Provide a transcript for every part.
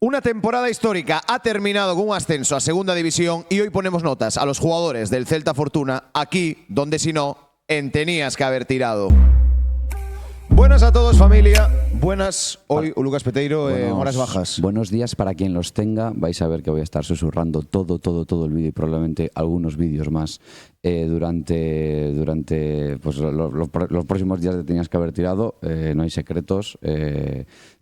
Una temporada histórica ha terminado con un ascenso a Segunda División y hoy ponemos notas a los jugadores del Celta Fortuna, aquí donde si no, en tenías que haber tirado. Buenas a todos, familia. Buenas. Hoy Lucas Peteiro en horas bajas. Buenos días para quien los tenga. Vais a ver que voy a estar susurrando todo el vídeo y probablemente algunos vídeos más durante pues, los próximos días de tenías que haber tirado. No hay secretos.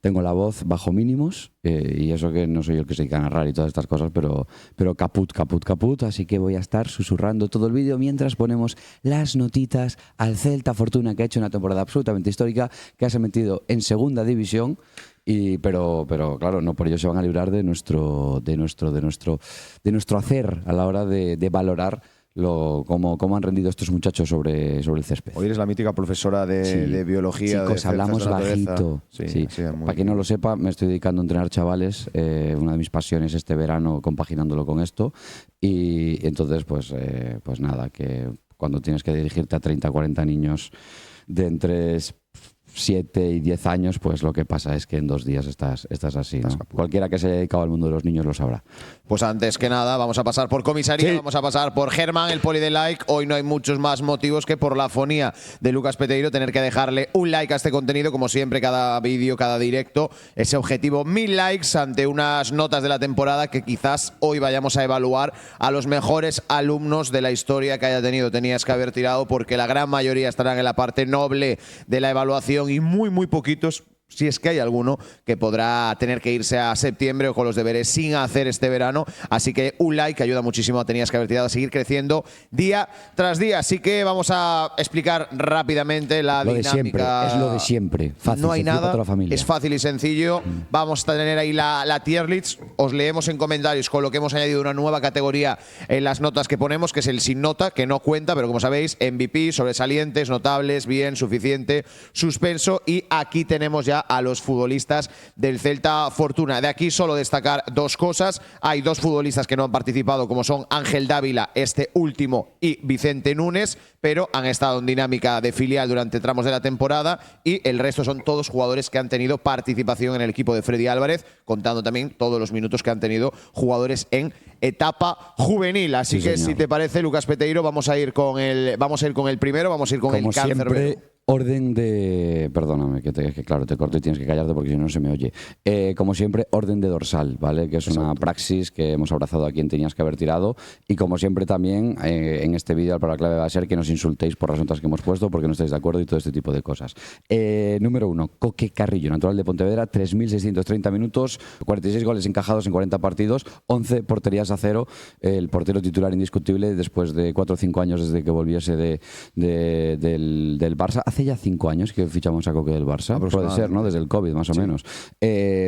Tengo la voz bajo mínimos y eso que no soy yo el que se dedica a narrar y todas estas cosas, pero caput. Así que voy a estar susurrando todo el vídeo mientras ponemos las notitas al Celta Fortuna, que ha hecho una temporada absolutamente histórica, que se ha metido en Segunda División. Pero claro, no por ello se van a librar de nuestro hacer a la hora de valorar cómo han rendido estos muchachos sobre el césped. Hoy eres la mítica profesora de biología. Chicos, hablamos bajito. Sí. Para quien no lo sepa, me estoy dedicando a entrenar chavales, una de mis pasiones este verano compaginándolo con esto. Y entonces, pues nada, que cuando tienes que dirigirte a 30, 40 niños de entre 7 y 10 años, pues lo que pasa es que en 2 días estás así, ¿no? Cualquiera que se haya dedicado al mundo de los niños lo sabrá. Pues antes que nada, vamos a pasar por comisaría, vamos a pasar por Germán, el poli de like. Hoy no hay muchos más motivos que por la fonía de Lucas Peteiro tener que dejarle un like a este contenido, como siempre, cada vídeo, cada directo. Ese objetivo, 1000 likes ante unas notas de la temporada que quizás hoy vayamos a evaluar a los mejores alumnos de la historia que haya tenido. Tenías que haber tirado, porque la gran mayoría estarán en la parte noble de la evaluación y muy poquitos, si es que hay alguno, que podrá tener que irse a septiembre o con los deberes sin hacer este verano. Así que un like ayuda muchísimo a Tenías que haber tirado a seguir creciendo día tras día. Así que vamos a explicar rápidamente la dinámica. Es lo de siempre. Fácil, no hay nada, para toda la familia. es fácil y sencillo. Vamos a tener ahí la tier list. Os leemos en comentarios con lo que hemos añadido una nueva categoría en las notas que ponemos, que es el sin nota, que no cuenta, pero como sabéis, MVP, sobresalientes, notables, bien, suficiente, suspenso. Y aquí tenemos ya a los futbolistas del Celta Fortuna. De aquí solo destacar dos cosas. Hay dos futbolistas que no han participado, como son Ángel Dávila, este último, y Vicente Núñez, pero han estado en dinámica de filial durante tramos de la temporada, y el resto son todos jugadores que han tenido participación en el equipo de Freddy Álvarez, contando también todos los minutos que han tenido jugadores en etapa juvenil. Así que, si te parece, Lucas Peteiro, vamos a ir con el primero, vamos a ir con el cáncer. Orden de… Perdóname, que claro, te corto y tienes que callarte porque si no se me oye. Como siempre, orden de dorsal, ¿vale? Que es una praxis que hemos abrazado a quien tenías que haber tirado. Y como siempre también, en este vídeo la palabra clave va a ser que nos insultéis por las notas que hemos puesto porque no estáis de acuerdo y todo este tipo de cosas. Número 1, Coque Carrillo, natural de Pontevedra, 3.630 minutos, 46 goles encajados en 40 partidos, 11 porterías a cero. El portero titular indiscutible después de 4 o 5 años desde que volviese del Barça. Hace ya 5 años que fichamos a Coque del Barça, puede ser, ¿no? Desde el COVID, más o menos.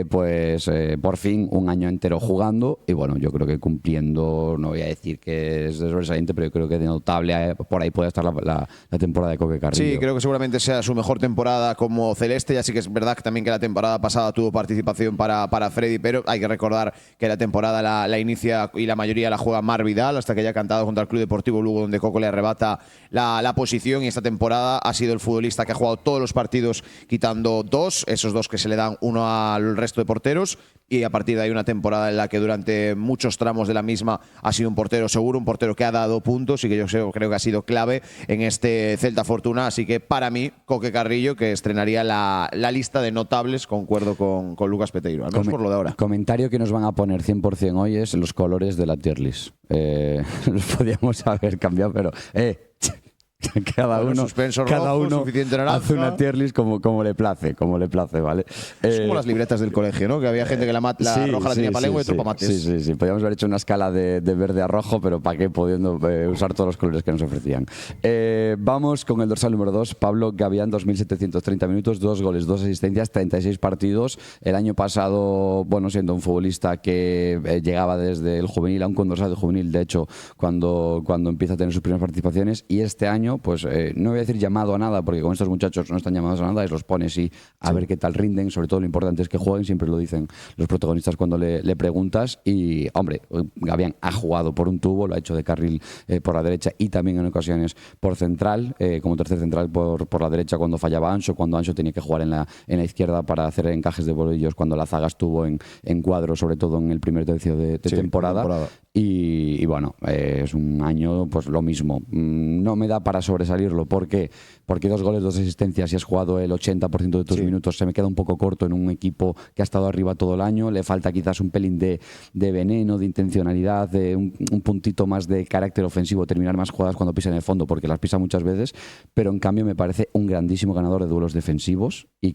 Por fin, un año entero jugando y bueno, yo creo que cumpliendo, no voy a decir que es sobresaliente, pero yo creo que de notable, por ahí puede estar la temporada de Coque Carrillo. Sí, creo que seguramente sea su mejor temporada como celeste. Ya sí que es verdad que también que la temporada pasada tuvo participación para Freddy, pero hay que recordar que la temporada la inicia y la mayoría la juega Mar Vidal, hasta que haya cantado contra el Club Deportivo Lugo, donde Coco le arrebata la posición, y esta temporada ha sido el futbolista que ha jugado todos los partidos quitando 2, esos 2 que se le dan uno al resto de porteros, y a partir de ahí una temporada en la que durante muchos tramos de la misma ha sido un portero seguro, un portero que ha dado puntos y que yo creo que ha sido clave en este Celta Fortuna. Así que para mí, Coque Carrillo, que estrenaría la lista de notables, concuerdo con Lucas Peteiro, al menos por lo de ahora. Comentario que nos van a poner 100% hoy es los colores de la tier list. Los podíamos haber cambiado, pero… Cada uno suficiente naranja, hace una tier list como le place, ¿vale? Es como las libretas del colegio, ¿no? Que había gente que la roja la tenía para lengua y otro para mates. Sí. Podríamos haber hecho una escala de verde a rojo, pero ¿para qué? Pudiendo usar todos los colores que nos ofrecían. Vamos con el dorsal número 2, Pablo Gavián, 2.730 minutos, 2 goles, 2 asistencias, 36 partidos. El año pasado, bueno, siendo un futbolista que llegaba desde el juvenil, aún con dorsal de juvenil, de hecho, cuando empieza a tener sus primeras participaciones, y este año año, pues no voy a decir llamado a nada, porque con estos muchachos no están llamados a nada, los pones y a ver qué tal rinden. Sobre todo lo importante es que jueguen, siempre lo dicen los protagonistas cuando le preguntas. Y, hombre, Gavián ha jugado por un tubo, lo ha hecho de carril por la derecha y también en ocasiones por central, como tercer central por la derecha cuando fallaba Anso, cuando Anso tenía que jugar en la izquierda para hacer encajes de bolillos, cuando la zaga estuvo en cuadro, sobre todo en el primer tercio de temporada. Y bueno, es un año pues lo mismo. No me da para sobresalirlo. ¿Por qué? Porque 2 goles, 2 asistencias y has jugado el 80% de tus minutos. Se me queda un poco corto en un equipo que ha estado arriba todo el año. Le falta quizás un pelín de veneno, de intencionalidad, de un puntito más de carácter ofensivo, terminar más jugadas cuando pisa en el fondo, porque las pisa muchas veces. Pero en cambio me parece un grandísimo ganador de duelos defensivos y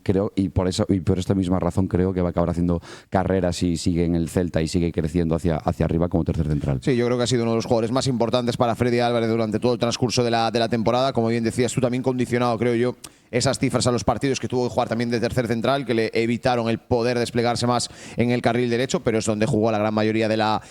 por esta misma razón creo que va a acabar haciendo carreras y sigue en el Celta y sigue creciendo hacia arriba como tercer central. Sí, yo creo que ha sido uno de los jugadores más importantes para Freddy Álvarez durante todo el transcurso de la temporada. Como bien decías tú, también condicionado, creo yo, esas cifras a los partidos que tuvo que jugar también de tercer central, que le evitaron el poder desplegarse más en el carril derecho, pero es donde jugó la gran mayoría de la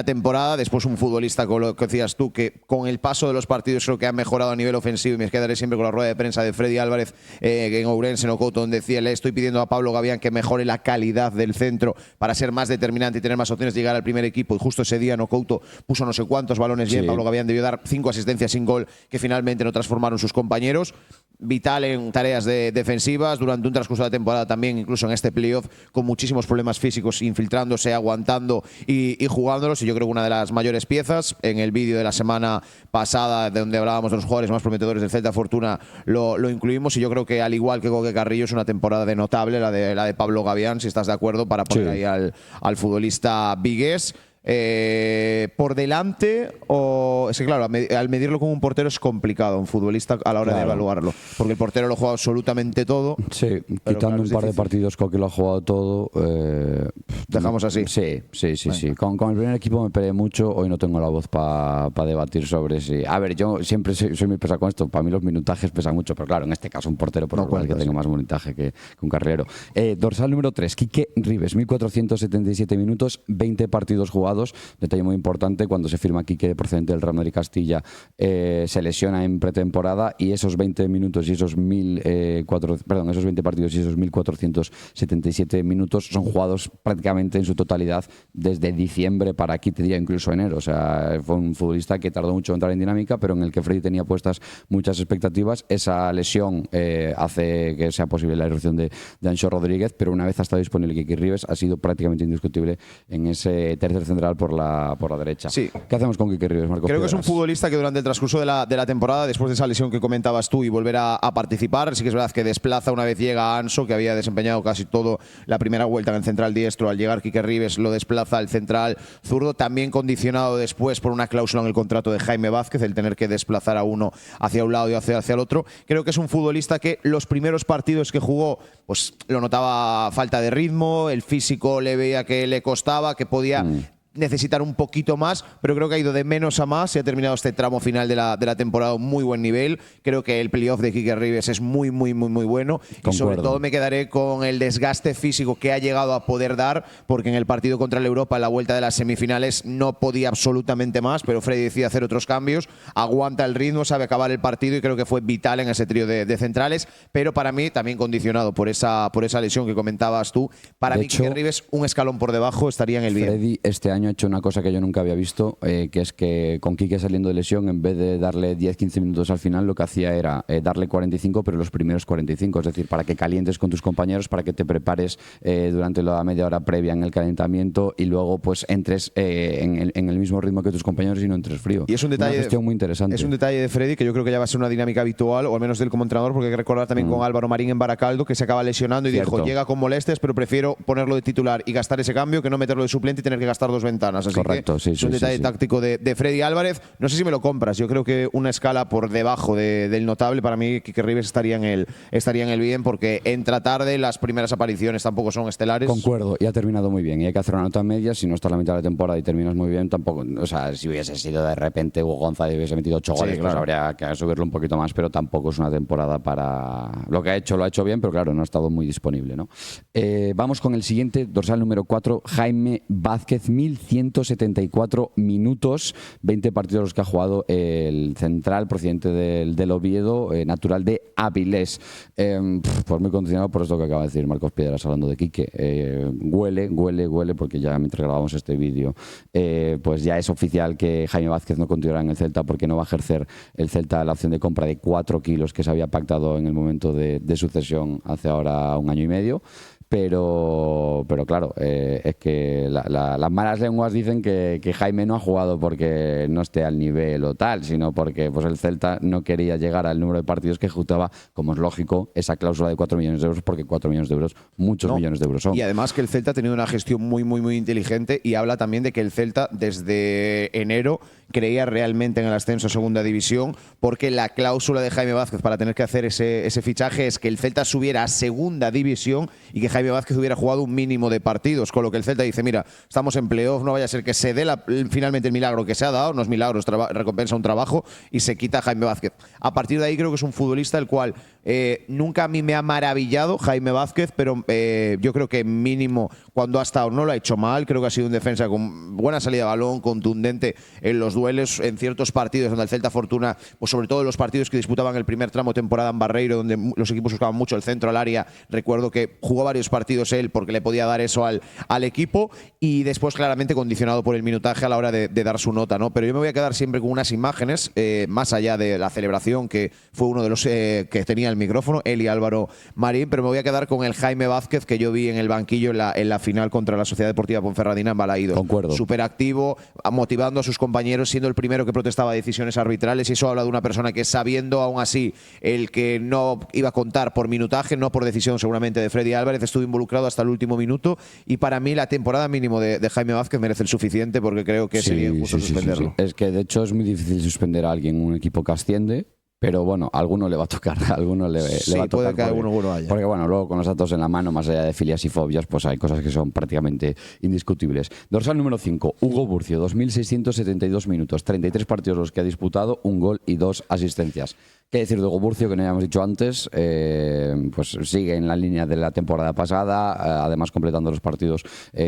temporada. Después un futbolista, con lo que decías tú, que con el paso de los partidos creo que ha mejorado a nivel ofensivo, y me quedaré siempre con la rueda de prensa de Freddy Álvarez en Ourense, en Ocoto, donde decía: le estoy pidiendo a Pablo Gavián que mejore la calidad del centro para ser más determinante y tener más opciones de llegar al primer equipo. Y justo ese día en Ocoto puso no sé cuántos balones bien. Pablo Gavián debió dar 5 asistencias sin gol que finalmente no transformaron sus compañeros. Vital en tareas defensivas durante un transcurso de la temporada también, incluso en este playoff, con muchísimos problemas físicos, infiltrándose, aguantando y jugándolos. Y yo creo que una de las mayores piezas, en el vídeo de la semana pasada, de donde hablábamos de los jugadores más prometedores del Celta Fortuna, lo incluimos. Y yo creo que, al igual que Coque Carrillo, es una temporada de notable la de Pablo Gavián, si estás de acuerdo, para poner ahí al futbolista vigués. Por delante, o es que claro, al medirlo como un portero es complicado, un futbolista, a la hora de evaluarlo, porque el portero lo juega absolutamente todo. Sí, quitando un par de partidos que lo ha jugado todo. Dejamos así. Sí. Con el primer equipo me peleé mucho. Hoy no tengo la voz para debatir sobre si. A ver, yo siempre soy muy pesado con esto. Para mí los minutajes pesan mucho, pero claro, en este caso un portero por lo que tenga más minutaje que un carrilero. Dorsal número 3, Quique Ribes, 1477 minutos, 20 partidos jugados. Detalle muy importante: cuando se firma Quique, procedente del Real Madrid Castilla, se lesiona en pretemporada, y esos 20 minutos y esos 20 partidos y esos 1477 minutos son jugados prácticamente en su totalidad desde diciembre para aquí, te diría incluso enero. O sea, fue un futbolista que tardó mucho en entrar en dinámica, pero en el que Freddy tenía puestas muchas expectativas. Esa lesión hace que sea posible la irrupción de Anxo Rodríguez, pero una vez ha estado disponible Quique Ribes, ha sido prácticamente indiscutible en ese tercer central por la derecha. Sí. ¿Qué hacemos con Quique Ribes, Marcos? Creo que es un futbolista que durante el transcurso de la temporada, después de esa lesión que comentabas tú y volver a participar, sí que es verdad que desplaza una vez llega a Anso, que había desempeñado casi todo la primera vuelta en el central diestro. Al llegar Quique Ribes lo desplaza al central zurdo, también condicionado después por una cláusula en el contrato de Jaime Vázquez, el tener que desplazar a uno hacia un lado y hacia el otro. Creo que es un futbolista que los primeros partidos que jugó, pues lo notaba falta de ritmo, el físico le veía que le costaba, que podía necesitar un poquito más, pero creo que ha ido de menos a más y ha terminado este tramo final de la temporada a un muy buen nivel. Creo que el playoff de Quique Ribes es muy bueno. Concuerdo. Y sobre todo me quedaré con el desgaste físico que ha llegado a poder dar, porque en el partido contra el Europa, en la vuelta de las semifinales, no podía absolutamente más, pero Freddy decide hacer otros cambios, aguanta el ritmo, sabe acabar el partido, y creo que fue vital en ese trío de centrales, pero para mí también condicionado por esa lesión que comentabas tú. Para mí, Quique Ribes, un escalón por debajo, estaría en el bien. Freddy este año ha hecho una cosa que yo nunca había visto, que es que con Quique saliendo de lesión, en vez de darle 10-15 minutos al final, lo que hacía era darle 45, pero los primeros 45, es decir, para que calientes con tus compañeros, para que te prepares durante la media hora previa en el calentamiento y luego pues entres en el mismo ritmo que tus compañeros y no entres frío. Y es un detalle, una gestión muy interesante. Es un detalle de Freddy que yo creo que ya va a ser una dinámica habitual, o al menos de él como entrenador, porque hay que recordar también con Álvaro Marín en Baracaldo, que se acaba lesionando y dijo: llega con molestias, pero prefiero ponerlo de titular y gastar ese cambio que no meterlo de suplente y tener que gastar 2 ventanas. Así correcto, que es un detalle táctico de Freddy Álvarez. No sé si me lo compras. Yo creo que una escala por debajo del notable. Para mí, Quique Ribes estaría en el bien, porque entra tarde, las primeras apariciones tampoco son estelares. Concuerdo, y ha terminado muy bien. Y hay que hacer una nota media. Si no estás a la mitad de la temporada y terminas muy bien, tampoco. O sea, si hubiese sido de repente Hugo González y hubiese metido 8 goles, pues habría que subirlo un poquito más, pero tampoco es una temporada para. Lo que ha hecho, lo ha hecho bien, pero claro, no ha estado muy disponible, ¿no? Vamos con el siguiente, dorsal número 4, Jaime Vázquez, 2.174 minutos, 20 partidos los que ha jugado el central procedente del Oviedo, natural de Avilés. Pues muy condicionado por esto que acaba de decir Marcos Piedras hablando de Quique. Huele, porque ya mientras grabamos este vídeo, pues ya es oficial que Jaime Vázquez no continuará en el Celta porque no va a ejercer el Celta la opción de compra de 4 kilos que se había pactado en el momento de sucesión hace ahora un año y medio. Pero claro, es que las malas lenguas dicen que Jaime no ha jugado porque no esté al nivel o tal, sino porque pues el Celta no quería llegar al número de partidos que ejecutaba, como es lógico, esa cláusula de 4 millones de euros, porque 4 millones de euros, muchos millones de euros son. Y además que el Celta ha tenido una gestión muy inteligente, y habla también de que el Celta desde enero creía realmente en el ascenso a segunda división, porque la cláusula de Jaime Vázquez para tener que hacer ese fichaje es que el Celta subiera a segunda división y que Jaime Vázquez hubiera jugado un mínimo de partidos, con lo que el Celta dice, mira, estamos en playoff, no vaya a ser que se dé finalmente el milagro que se ha dado, no es milagro, recompensa un trabajo, y se quita a Jaime Vázquez. A partir de ahí creo que es un futbolista el cual nunca a mí me ha maravillado Jaime Vázquez, pero yo creo que mínimo cuando ha estado no lo ha hecho mal, creo que ha sido un defensa con buena salida de balón, contundente en los duelos, en ciertos partidos donde el Celta Fortuna, pues sobre todo en los partidos que disputaban el primer tramo temporada en Barreiro, donde los equipos buscaban mucho el centro al área, recuerdo que jugó varios partidos él porque le podía dar eso al equipo, y después claramente condicionado por el minutaje a la hora de dar su nota, ¿no? Pero yo me voy a quedar siempre con unas imágenes, más allá de la celebración, que fue uno de los que tenía el micrófono, él y Álvaro Marín, pero me voy a quedar con el Jaime Vázquez que yo vi en el banquillo en la final contra la Sociedad Deportiva Ponferradina en Balaídos. Concuerdo. Súper activo, motivando a sus compañeros, siendo el primero que protestaba decisiones arbitrales, y eso habla de una persona que, sabiendo aún así el que no iba a contar por minutaje, no por decisión seguramente de Freddy Álvarez, estuvo involucrado hasta el último minuto, y para mí la temporada mínimo de Jaime Vázquez merece el suficiente, porque creo que sería injusto suspenderlo. Es que de hecho es muy difícil suspender a alguien en un equipo que asciende. Pero bueno, a alguno le va a tocar, a alguno le va a tocar. Puede que alguno haya. Porque bueno, luego con los datos en la mano, más allá de filias y fobias, pues hay cosas que son prácticamente indiscutibles. Dorsal número 5, Hugo Burcio, 2.672 minutos, 33 partidos los que ha disputado, 1 gol y 2 asistencias. ¿Qué decir de Hugo Burcio, que no habíamos dicho antes? Pues sigue en la línea de la temporada pasada, además completando los partidos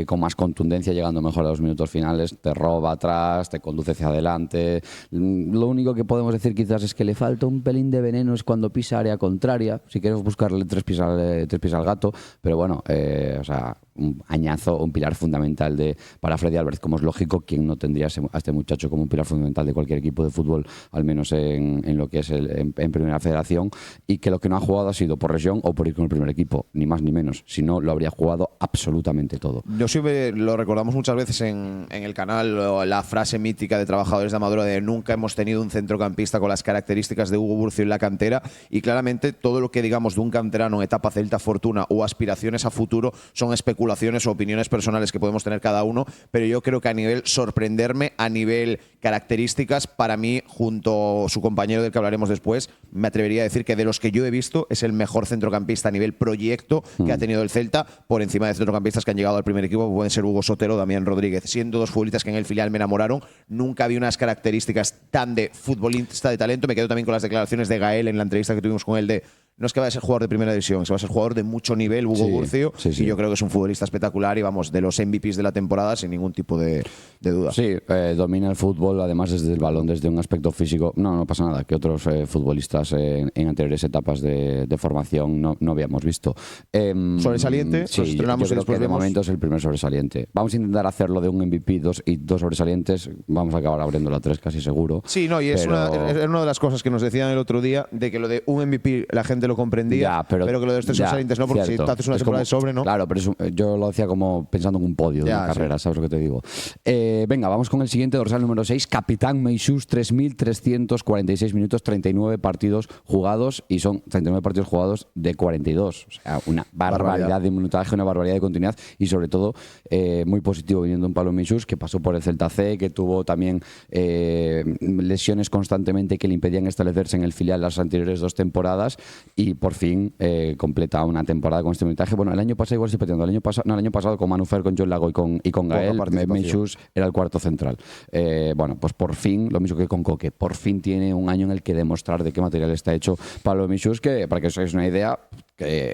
con más contundencia, llegando mejor a los minutos finales, te roba atrás, te conduce hacia adelante. Lo único que podemos decir quizás es que le falta un pelín de veneno es cuando pisa área contraria, si queremos buscarle tres pies al gato, pero bueno, o sea, un añazo, un pilar fundamental para Freddy Álvarez, como es lógico, quien no tendría a este muchacho como un pilar fundamental de cualquier equipo de fútbol, al menos en lo que es en Primera Federación, y que lo que no ha jugado ha sido por lesión o por ir con el primer equipo, ni más ni menos, si no lo habría jugado absolutamente todo. Yo siempre lo recordamos muchas veces en el canal, la frase mítica de Trabajadores de Amadora de nunca hemos tenido un centrocampista con las características de Hugo Burcio en la cantera, y claramente todo lo que digamos de un canterano en etapa Celta Fortuna o aspiraciones a futuro son especulaciones o opiniones personales que podemos tener cada uno, pero yo creo que a nivel sorprenderme, a nivel características, para mí, junto a su compañero del que hablaremos después, me atrevería a decir que de los que yo he visto es el mejor centrocampista a nivel proyecto que ha tenido el Celta, por encima de centrocampistas que han llegado al primer equipo, como pueden ser Hugo Sotero o Damián Rodríguez, siendo dos futbolistas que en el filial me enamoraron. Nunca vi unas características tan de futbolista de talento. Me quedo también con las declaraciones de Gael en la entrevista que tuvimos con él de no es que vaya a ser jugador de primera división, se va a ser jugador de mucho nivel, Hugo Burcio, y yo creo que es un futbolista espectacular y vamos, de los MVPs de la temporada sin ningún tipo de duda. Sí, domina el fútbol, además desde el balón, desde un aspecto físico. No pasa nada, que otros futbolistas en anteriores etapas de formación no habíamos visto. Sobresaliente, sí, yo creo que de momento es el primer sobresaliente. Vamos a intentar hacerlo de un MVP y dos sobresalientes, vamos a acabar abriéndolo a 3 casi seguro. Sí, no, y es una de las cosas que nos decían el otro día, de que lo de un MVP la gente lo comprendía, pero que lo de estos sobresalientes no, porque cierto. Si te haces una temporada de sobre, ¿no? Claro, pero yo lo hacía como pensando en un podio de una carrera, ¿sabes lo que te digo? Venga, vamos con el siguiente, dorsal número 6, Capitán Meixús, 3.346 minutos, 39 partidos jugados, y son 39 partidos jugados de 42. O sea, una barbaridad de minutaje, una barbaridad de continuidad, y sobre todo muy positivo viniendo un Pablo Meixús, que pasó por el Celta C, que tuvo también lesiones constantemente que le impedían establecerse en el filial las anteriores 2 temporadas, y por fin completa una temporada con este minutaje. Bueno, el año pasado igual estoy perdiendo. El año pasado con Manu Fer, con Joel Lago y con Gael, Meixús era el cuarto central. Bueno, pues por fin, lo mismo que con Coque, por fin tiene un año en el que demostrar de qué material está hecho Pablo Meixús, que para que os hagáis una idea,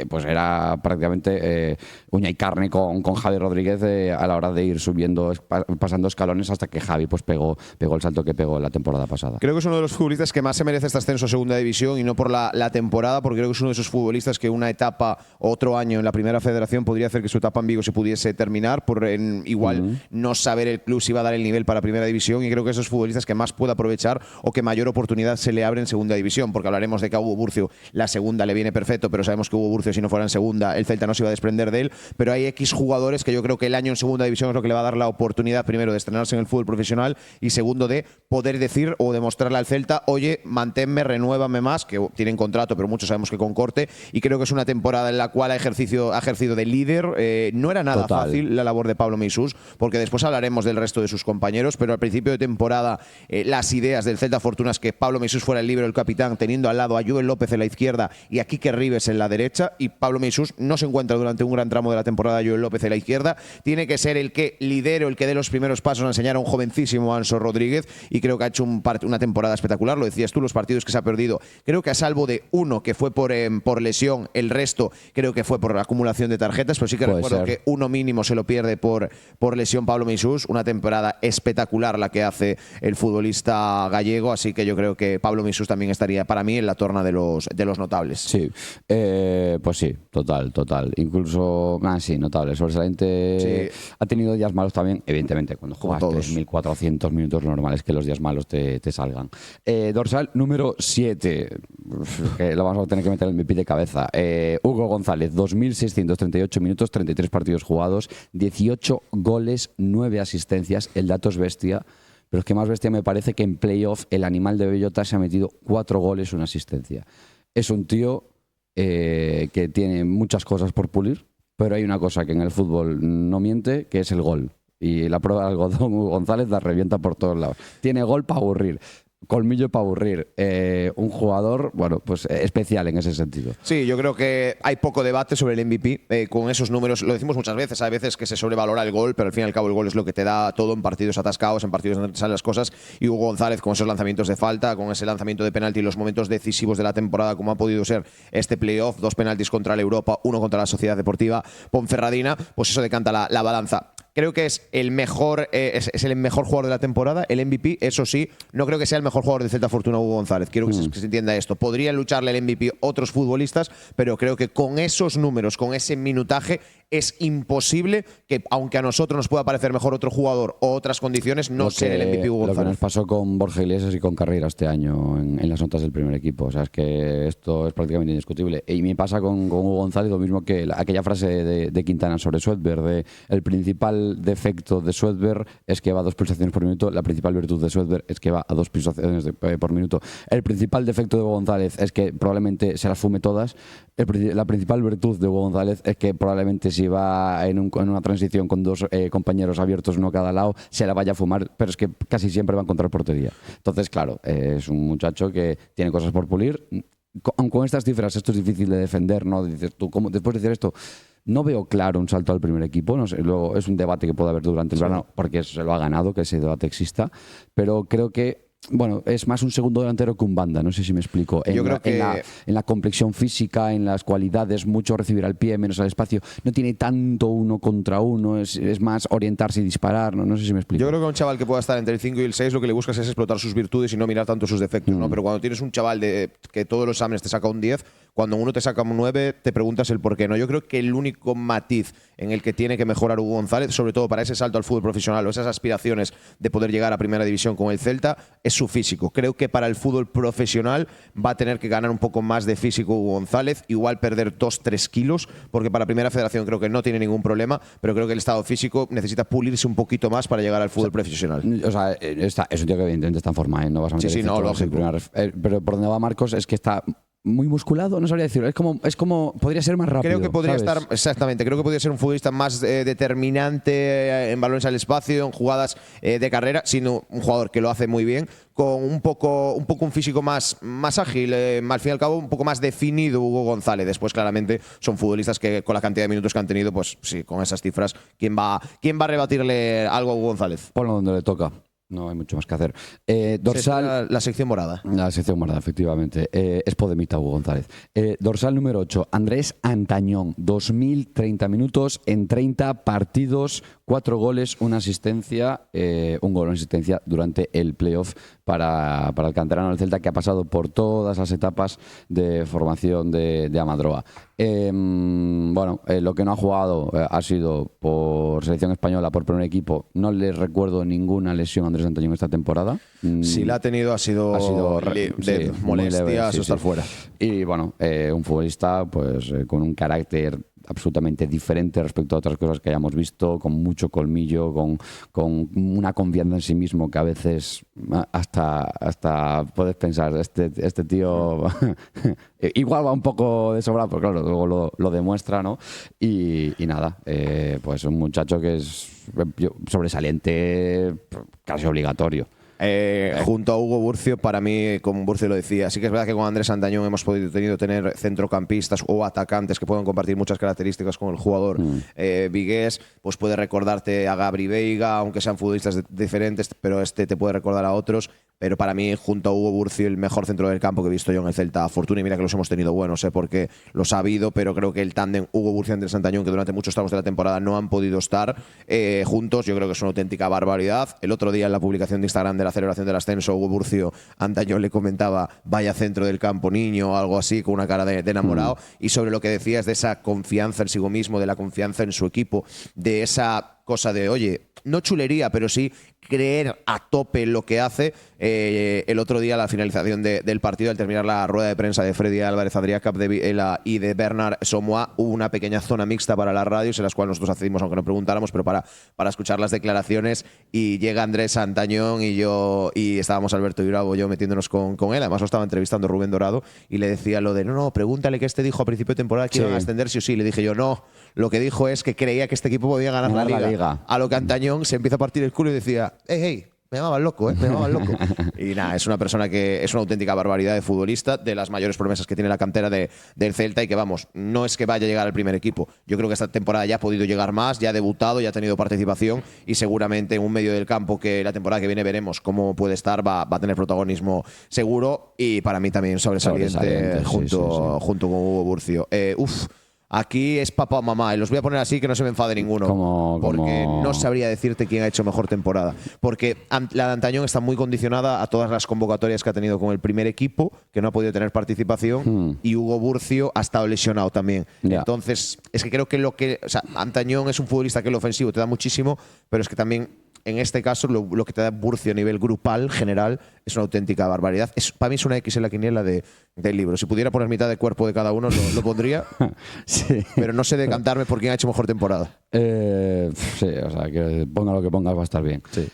pues era prácticamente uña y carne con Javi Rodríguez a la hora de ir subiendo, pasando escalones hasta que Javi pues pegó el salto que pegó la temporada pasada. Creo que es uno de los futbolistas que más se merece este ascenso a segunda división y no por la temporada, porque creo que es uno de esos futbolistas que una etapa, otro año en la primera federación podría hacer que su etapa en Vigo se pudiese terminar por igual no saber el club si va a dar el nivel para primera división, y creo que esos futbolistas que más puede aprovechar o que mayor oportunidad se le abre en segunda división, porque hablaremos de que a Hugo Burcio la segunda le viene perfecto, pero sabemos que Hugo Burcio, si no fuera en segunda, el Celta no se iba a desprender de él, pero hay X jugadores que yo creo que el año en segunda división es lo que le va a dar la oportunidad, primero, de estrenarse en el fútbol profesional y segundo, de poder decir o demostrarle al Celta, oye, manténme, renuévame más, que tienen contrato, pero muchos sabemos que con corte, y creo que es una temporada en la cual ha ejercido de líder. No era nada fácil la labor de Pablo Meisús, porque después hablaremos del resto de sus compañeros, pero al principio de temporada las ideas del Celta Fortuna es que Pablo Meisús fuera el líbero, el capitán, teniendo al lado a Joel López en la izquierda y a Quique Ribes en la derecha, y Pablo Meisús no se encuentra durante un gran tramo de la temporada Joel López en la izquierda, tiene que ser el que lidere o el que dé los primeros pasos a enseñar a un jovencísimo Anso Rodríguez, y creo que ha hecho una temporada espectacular. Lo decías tú, los partidos que se ha perdido, creo que a salvo de uno que fue por lesión, el resto creo que fue por acumulación de tarjetas, pero sí que recuerdo que uno mínimo se lo pierde por lesión Pablo Meisús. Una temporada espectacular la que hace el futbolista gallego, así que yo creo que Pablo Meisús también estaría para mí en la terna de los notables. Sí, pues sí, total. Incluso, sí, notable, sobresaliente. Sí. Ha tenido días malos también, evidentemente, cuando juegas 3.400 minutos, lo normal es que los días malos te salgan. Dorsal número 7, que lo vamos a tener que meter en mi pie de cabeza. Hugo González, 2.638 minutos, 33 partidos jugados, 18 goles, 9 asistencias. El dato es bestia, pero es que más bestia me parece que en playoff el animal de bellota se ha metido 4 goles, una asistencia. Es un tío que tiene muchas cosas por pulir, pero hay una cosa que en el fútbol no miente, que es el gol. Y la prueba del algodón, Hugo González la revienta por todos lados. Tiene gol para aburrir. Colmillo para aburrir. Un jugador, bueno, pues especial en ese sentido. Sí, yo creo que hay poco debate sobre el MVP. Con esos números, lo decimos muchas veces, hay veces que se sobrevalora el gol, pero al fin y al cabo el gol es lo que te da todo en partidos atascados, en partidos donde te salen las cosas. Y Hugo González, con esos lanzamientos de falta, con ese lanzamiento de penalti y los momentos decisivos de la temporada, como ha podido ser este playoff, 2 penaltis contra el Europa, 1 contra la Sociedad Deportiva Ponferradina, pues eso decanta la balanza. Creo que es el mejor jugador de la temporada, el MVP. Eso sí, no creo que sea el mejor jugador de Celta Fortuna Hugo González. Quiero que se entienda esto. Podrían lucharle el MVP otros futbolistas, pero creo que con esos números, con ese minutaje, es imposible que, aunque a nosotros nos pueda parecer mejor otro jugador o otras condiciones, no ser el MVP Hugo González. Lo que nos pasó con Borja Iglesias y con Carrera este año en las notas del primer equipo. O sea, es que esto es prácticamente indiscutible. Y me pasa con Hugo González lo mismo que aquella frase de Quintana sobre Swedberg, de el principal defecto de Swedberg es que va a 2 pulsaciones por minuto, la principal virtud de Swedberg es que va a 2 pulsaciones por minuto. El principal defecto de Hugo González es que probablemente se las fume todas. La principal virtud de Hugo González es que probablemente si va en una transición con 2 compañeros abiertos, uno a cada lado, se la vaya a fumar, pero es que casi siempre va a encontrar portería. Entonces, claro, es un muchacho que tiene cosas por pulir. Con estas cifras esto es difícil de defender, ¿no? Dices tú, ¿cómo después de decir esto? No veo claro un salto al primer equipo. No sé, luego es un debate que puede haber durante el verano, porque se lo ha ganado, que ese debate exista. Pero creo que, bueno, es más un segundo delantero que un banda. No sé si me explico. En la complexión física, en las cualidades, mucho recibir al pie, menos al espacio. No tiene tanto uno contra uno. Es más orientarse y disparar. No sé si me explico. Yo creo que a un chaval que pueda estar entre el 5 y el 6 lo que le buscas es explotar sus virtudes y no mirar tanto sus defectos, ¿no? Pero cuando tienes un chaval que todos los exámenes te saca un 10, cuando uno te saca un 9, te preguntas el por qué, ¿no? Yo creo que el único matiz en el que tiene que mejorar Hugo González, sobre todo para ese salto al fútbol profesional o esas aspiraciones de poder llegar a primera división con el Celta, es su físico. Creo que para el fútbol profesional va a tener que ganar un poco más de físico Hugo González, igual perder 2-3 kilos, porque para primera federación creo que no tiene ningún problema, pero creo que el estado físico necesita pulirse un poquito más para llegar al fútbol profesional. O sea, es un tío que evidentemente está en forma, ¿eh? No vas a meter no, lógico. Pero por donde va Marcos es que está muy musculado, no sabría decirlo. Es como podría ser más rápido. Creo que podría estar, exactamente, creo que podría ser un futbolista más determinante en balones al espacio, en jugadas de carrera, siendo un jugador que lo hace muy bien, con un poco un físico más ágil, al fin y al cabo un poco más definido Hugo González. Después, claramente, son futbolistas que con la cantidad de minutos que han tenido, pues sí, con esas cifras, ¿quién va a rebatirle algo a Hugo González? Ponlo donde le toca. No hay mucho más que hacer. Dorsal. La sección morada. La sección morada, efectivamente. Es Podemita Hugo González. Dorsal número 8, Andrés Antañón. 2030 minutos en 30 partidos, 4 goles, una asistencia, un gol, una asistencia durante el playoff para el canterano del Celta, que ha pasado por todas las etapas de formación de Amadroa. Lo que no ha jugado ha sido por selección española, por primer equipo. No le recuerdo ninguna lesión a Andrés Antañón esta temporada. Si la ha tenido, ha sido de molestias o estar fuera. Y bueno, un futbolista pues con un carácter absolutamente diferente respecto a otras cosas que hayamos visto, con mucho colmillo, con una confianza en sí mismo que a veces hasta puedes pensar, este tío igual va un poco de sobrado, pero claro, luego lo demuestra, ¿no? Y nada, pues un muchacho que es sobresaliente, casi obligatorio. Junto a Hugo Burcio, para mí, como Burcio lo decía, sí que es verdad que con Andrés Antañón hemos podido tener centrocampistas o atacantes que pueden compartir muchas características con el jugador. Vigués, pues puede recordarte a Gabri Veiga, aunque sean futbolistas diferentes, pero este te puede recordar a otros. Pero para mí, junto a Hugo Burcio, el mejor centro del campo que he visto yo en el Celta. Fortuna, y mira que los hemos tenido buenos, porque los ha habido, pero creo que el tándem Hugo Burcio-Andrés Antañón, que durante muchos tramos de la temporada no han podido estar juntos, yo creo que es una auténtica barbaridad. El otro día, en la publicación de Instagram de la celebración del ascenso, Hugo Burcio Antañón le comentaba: vaya centro del campo, niño, o algo así, con una cara de enamorado. Y sobre lo que decías de esa confianza en sí mismo, de la confianza en su equipo, de esa cosa de, oye, no chulería, pero sí creer a tope en lo que hace. El otro día, a la finalización del partido, al terminar la rueda de prensa de Freddy Álvarez, Adrià Capdevila y de Bernard Somoa, hubo una pequeña zona mixta para las radios, en las cuales nosotros accedimos, aunque no preguntáramos, pero para escuchar las declaraciones. Y llega Andrés Antañón y estábamos Alberto y Bravo, yo metiéndonos con él. Además, lo estaba entrevistando Rubén Dorado y le decía lo de, no, pregúntale que este dijo a principio de temporada que iban a ascender sí o sí. Le dije yo, no, lo que dijo es que creía que este equipo podía ganar la Liga. A lo que Antañón se empieza a partir el culo y decía: hey, me llamaban loco, me llamaban loco. Y nada, es una persona que es una auténtica barbaridad de futbolista, de las mayores promesas que tiene la cantera del Celta, y que, vamos, no es que vaya a llegar al primer equipo. Yo creo que esta temporada ya ha podido llegar más, ya ha debutado, ya ha tenido participación, y seguramente en un medio del campo que la temporada que viene veremos cómo puede estar, va a tener protagonismo seguro, y para mí también sobresaliente junto con Hugo Burcio. Aquí es papá o mamá, y los voy a poner así, que no se me enfade ninguno. Porque no sabría decirte quién ha hecho mejor temporada. Porque la de Antañón está muy condicionada a todas las convocatorias que ha tenido con el primer equipo, que no ha podido tener participación, y Hugo Burcio ha estado lesionado también. Entonces, es que creo que Antañón es un futbolista que el ofensivo te da muchísimo, pero es que también, en este caso, lo que te da Burcio a nivel grupal, general, es una auténtica barbaridad. Para mí es una X en la quiniela del libro. Si pudiera poner mitad de cuerpo de cada uno, lo pondría. Sí. Pero no sé decantarme por quién ha hecho mejor temporada. Sí, o sea, que ponga lo que ponga va a estar bien. Sí.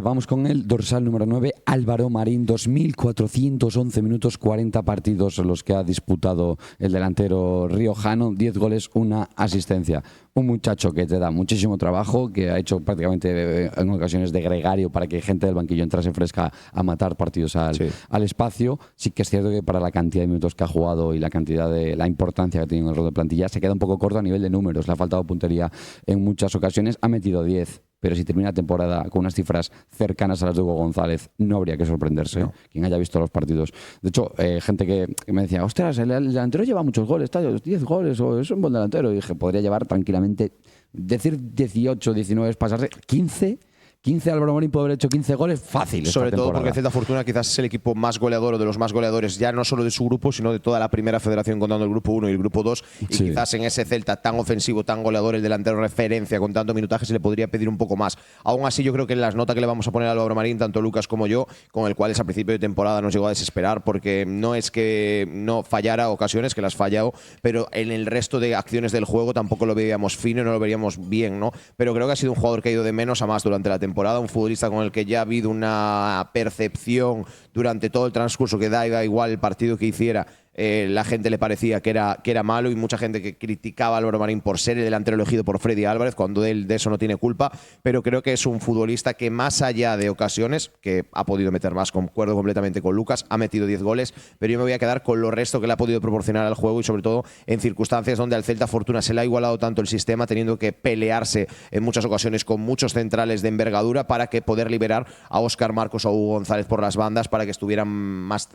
Vamos con el dorsal número 9, Álvaro Marín. 2.411 minutos, 40 partidos los que ha disputado el delantero riojano, 10 goles, una asistencia. Un muchacho que te da muchísimo trabajo, que ha hecho prácticamente en ocasiones de gregario para que gente del banquillo entrase fresca a matar partidos al espacio. Sí que es cierto que para la cantidad de minutos que ha jugado y la cantidad de la importancia que ha tenido en el rol de plantilla, se queda un poco corto a nivel de números. Le ha faltado puntería en muchas ocasiones. Ha metido 10. Pero si termina la temporada con unas cifras cercanas a las de Hugo González, no habría que sorprenderse. No. Quien haya visto los partidos. De hecho, gente que me decía: ostras, el delantero lleva muchos goles, 10 goles, o es un buen delantero. Y dije, podría llevar tranquilamente, decir 18, 19, pasarse 15. 15, Álvaro Marín puede haber hecho 15 goles fácil. Sobre todo porque el Celta Fortuna quizás es el equipo más goleador, o de los más goleadores, ya no solo de su grupo, sino de toda la primera federación, contando el grupo 1 y el grupo 2. Y quizás en ese Celta tan ofensivo, tan goleador, el delantero referencia con tanto minutaje, se le podría pedir un poco más. Aún así, yo creo que en las notas que le vamos a poner a Álvaro Marín, tanto Lucas como yo, con el cual a principio de temporada nos llegó a desesperar, porque no es que no fallara ocasiones, que las fallado, pero en el resto de acciones del juego tampoco lo veíamos fino y no lo veríamos bien, ¿no? Pero creo que ha sido un jugador que ha ido de menos a más durante la temporada, un futbolista con el que ya ha habido una percepción durante todo el transcurso que da igual el partido que hiciera, la gente le parecía que era malo y mucha gente que criticaba a Álvaro Marín por ser el delantero elegido por Freddy Álvarez, cuando él de eso no tiene culpa, pero creo que es un futbolista que más allá de ocasiones, que ha podido meter más, concuerdo completamente con Lucas, ha metido 10 goles, pero yo me voy a quedar con lo resto que le ha podido proporcionar al juego y sobre todo en circunstancias donde al Celta Fortuna se le ha igualado tanto el sistema, teniendo que pelearse en muchas ocasiones con muchos centrales de envergadura para que poder liberar a Óscar Marcos o a Hugo González por las bandas para que estuvieran más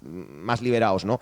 liberados, ¿no?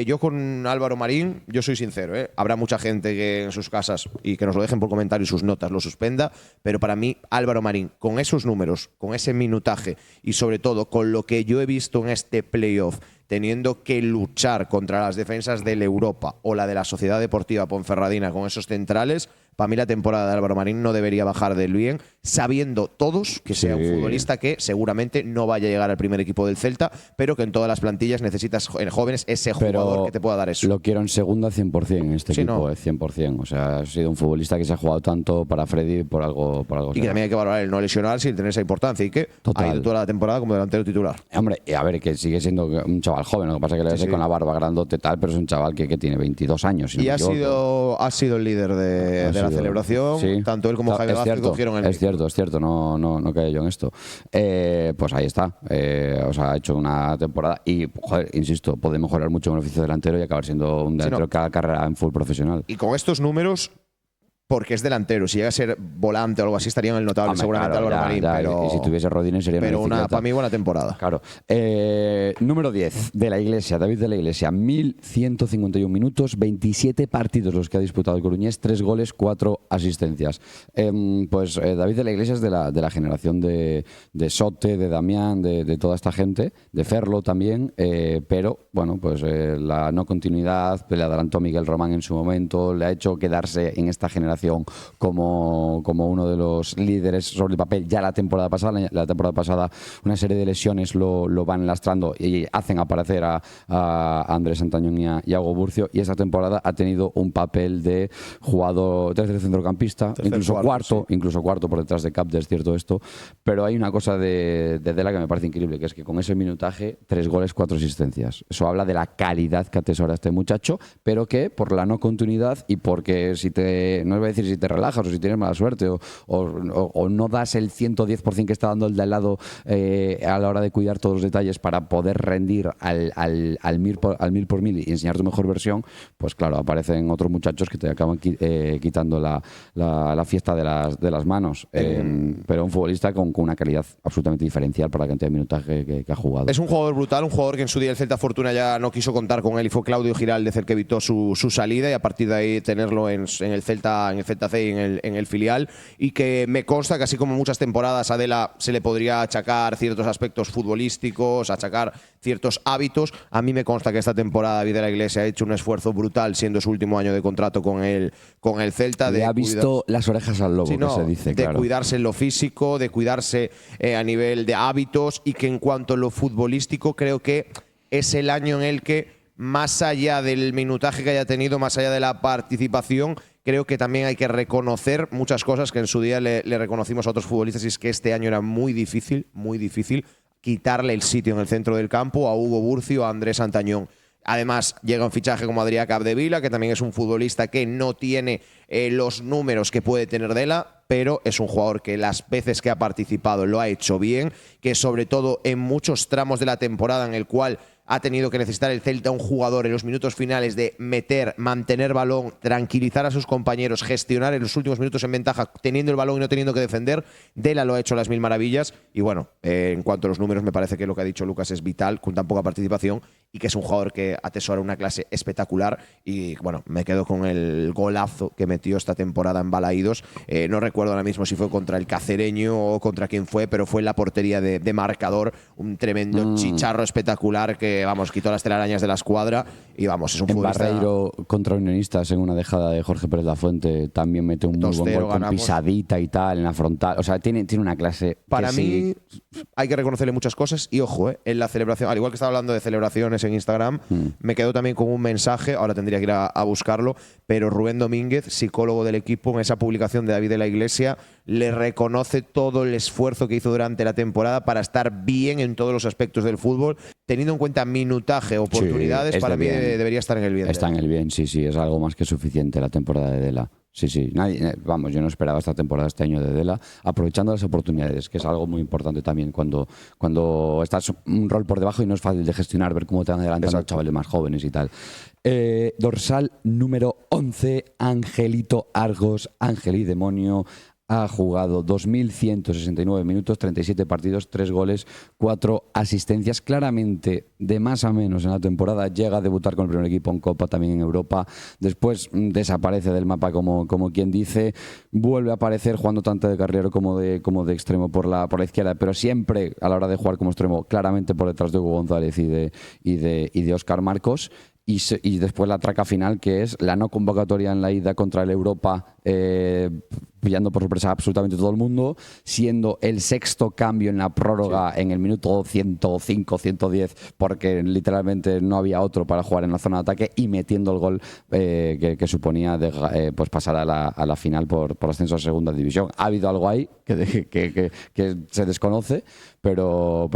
Yo con Álvaro Marín, yo soy sincero, habrá mucha gente que en sus casas, y que nos lo dejen por comentario y sus notas, lo suspenda, pero para mí Álvaro Marín, con esos números, con ese minutaje y sobre todo con lo que yo he visto en este playoff, teniendo que luchar contra las defensas del Europa o la de la Sociedad Deportiva Ponferradina con esos centrales, para mí la temporada de Álvaro Marín no debería bajar del bien, sabiendo todos que sea un futbolista que seguramente no vaya a llegar al primer equipo del Celta, pero que en todas las plantillas necesitas en jóvenes ese jugador que te pueda dar eso. Lo quiero en segunda 100% en este equipo, 100%. O sea, ha sido un futbolista que se ha jugado tanto para Freddy por algo. Y que también hay que valorar el no lesionarse y tener esa importancia y que ha ido toda la temporada como delantero titular. Hombre, a ver, que sigue siendo un chaval joven, lo que pasa es que le ves con la barba grandote tal, pero es un chaval que tiene 22 años. Y ha sido el líder de la celebración, tanto él como Jaime Vázquez cogieron el Es cierto, no caí yo en esto. Pues ahí está, o sea, ha hecho una temporada y, joder, insisto, puede mejorar mucho en el oficio delantero y acabar siendo un delantero que haga carrera en full profesional. Y con estos números, porque es delantero, si llega a ser volante o algo así, estaría en el notable seguramente Álvaro Marín. Pero, y si tuviese Rodines sería para mí buena temporada. Claro. Número 10 de la Iglesia, David de la Iglesia, 1151 minutos, 27 partidos los que ha disputado el coruñés, 3 goles, 4 asistencias. David de la Iglesia es de la generación de Sote, de Damián, de toda esta gente, de Ferlo también, pero bueno, pues la no continuidad le adelantó Miguel Román en su momento, le ha hecho quedarse en esta generación como uno de los líderes sobre el papel ya la temporada pasada una serie de lesiones lo van lastrando y hacen aparecer a Andrés Santañón y a Hugo Burcio, y esta temporada ha tenido un papel de jugador tercer centrocampista, incluso cuarto por detrás de Capde, es cierto esto, pero hay una cosa de Dela que me parece increíble, que es que con ese minutaje 3 goles, 4 asistencias. Eso habla de la calidad que atesora este muchacho, pero que por la no continuidad y porque no voy a decir si te relajas o si tienes mala suerte o no das el 110% que está dando el de al lado a la hora de cuidar todos los detalles para poder rendir al mil por mil y enseñar tu mejor versión, pues claro, aparecen otros muchachos que te acaban quitando la fiesta de las manos. Pero un futbolista con una calidad absolutamente diferencial para la cantidad de minutaje que ha jugado. Es un jugador brutal, un jugador que en su día el Celta Fortuna ya no quiso contar con él y fue Claudio Giraldez el que evitó su salida, y a partir de ahí tenerlo en el Celta C y en el filial, y que me consta que así como muchas temporadas a Dela se le podría achacar ciertos aspectos futbolísticos, achacar ciertos hábitos, a mí me consta que esta temporada David de la Iglesia ha hecho un esfuerzo brutal, siendo su último año de contrato con el Celta. Le ha visto las orejas al lobo, que se dice, de cuidarse en lo físico, de cuidarse a nivel de hábitos, y que en cuanto a lo futbolístico creo que es el año en el que, más allá del minutaje que haya tenido, más allá de la participación, creo que también hay que reconocer muchas cosas que en su día le reconocimos a otros futbolistas, y es que este año era muy difícil quitarle el sitio en el centro del campo a Hugo Burcio, a Andrés Santañón. Además, llega un fichaje como Adrià Capdevila, que también es un futbolista que no tiene los números que puede tener Dela, pero es un jugador que las veces que ha participado lo ha hecho bien, que sobre todo en muchos tramos de la temporada en el cual ha tenido que necesitar el Celta un jugador en los minutos finales de mantener balón, tranquilizar a sus compañeros, gestionar en los últimos minutos en ventaja, teniendo el balón y no teniendo que defender. Dela lo ha hecho a las mil maravillas. Y bueno, en cuanto a los números, me parece que lo que ha dicho Lucas es vital, con tan poca participación, y que es un jugador que atesora una clase espectacular. Y bueno, me quedo con el golazo que metió esta temporada en Balaídos. No recuerdo ahora mismo si fue contra el Cacereño o contra quién fue, pero fue en la portería de marcador. Un tremendo chicharro espectacular que, vamos, quitó las telarañas de la escuadra. Y vamos, es un futbolista. Barreiro contra Unionistas en una dejada de Jorge Pérez Lafuente también mete un muy buen gol con pisadita y tal en la frontal. O sea, tiene una clase. Para mí hay que reconocerle muchas cosas. Y ojo, en la celebración, al igual que estaba hablando de celebraciones publicaciones en Instagram, me quedo también con un mensaje, ahora tendría que ir a buscarlo, pero Rubén Domínguez, psicólogo del equipo, en esa publicación de David de la Iglesia, le reconoce todo el esfuerzo que hizo durante la temporada para estar bien en todos los aspectos del fútbol, teniendo en cuenta minutaje, oportunidades, sí, para mí debería estar en el bien. Está en el bien, sí, es algo más que suficiente la temporada de Dela. Sí, vamos, yo no esperaba esta temporada, este año de Dela, aprovechando las oportunidades, que es algo muy importante también cuando estás un rol por debajo y no es fácil de gestionar, ver cómo te van adelantando chavales más jóvenes y tal. Dorsal número 11, Angelito Argos, Ángel y Demonio. Ha jugado 2.169 minutos, 37 partidos, 3 goles, 4 asistencias. Claramente, de más a menos en la temporada, llega a debutar con el primer equipo en Copa, también en Europa. Después desaparece del mapa, como quien dice. Vuelve a aparecer jugando tanto de carrilero como de extremo por la izquierda, pero siempre a la hora de jugar como extremo, claramente por detrás de Hugo González y de Óscar Marcos. Y después la traca final, que es la no convocatoria en la ida contra el Europa, pillando por sorpresa a absolutamente todo el mundo, siendo el sexto cambio en la prórroga en el minuto 105, 110, porque literalmente no había otro para jugar en la zona de ataque, y metiendo el gol que suponía pues pasar a la final por ascenso a segunda división. Ha habido algo ahí que se desconoce, pero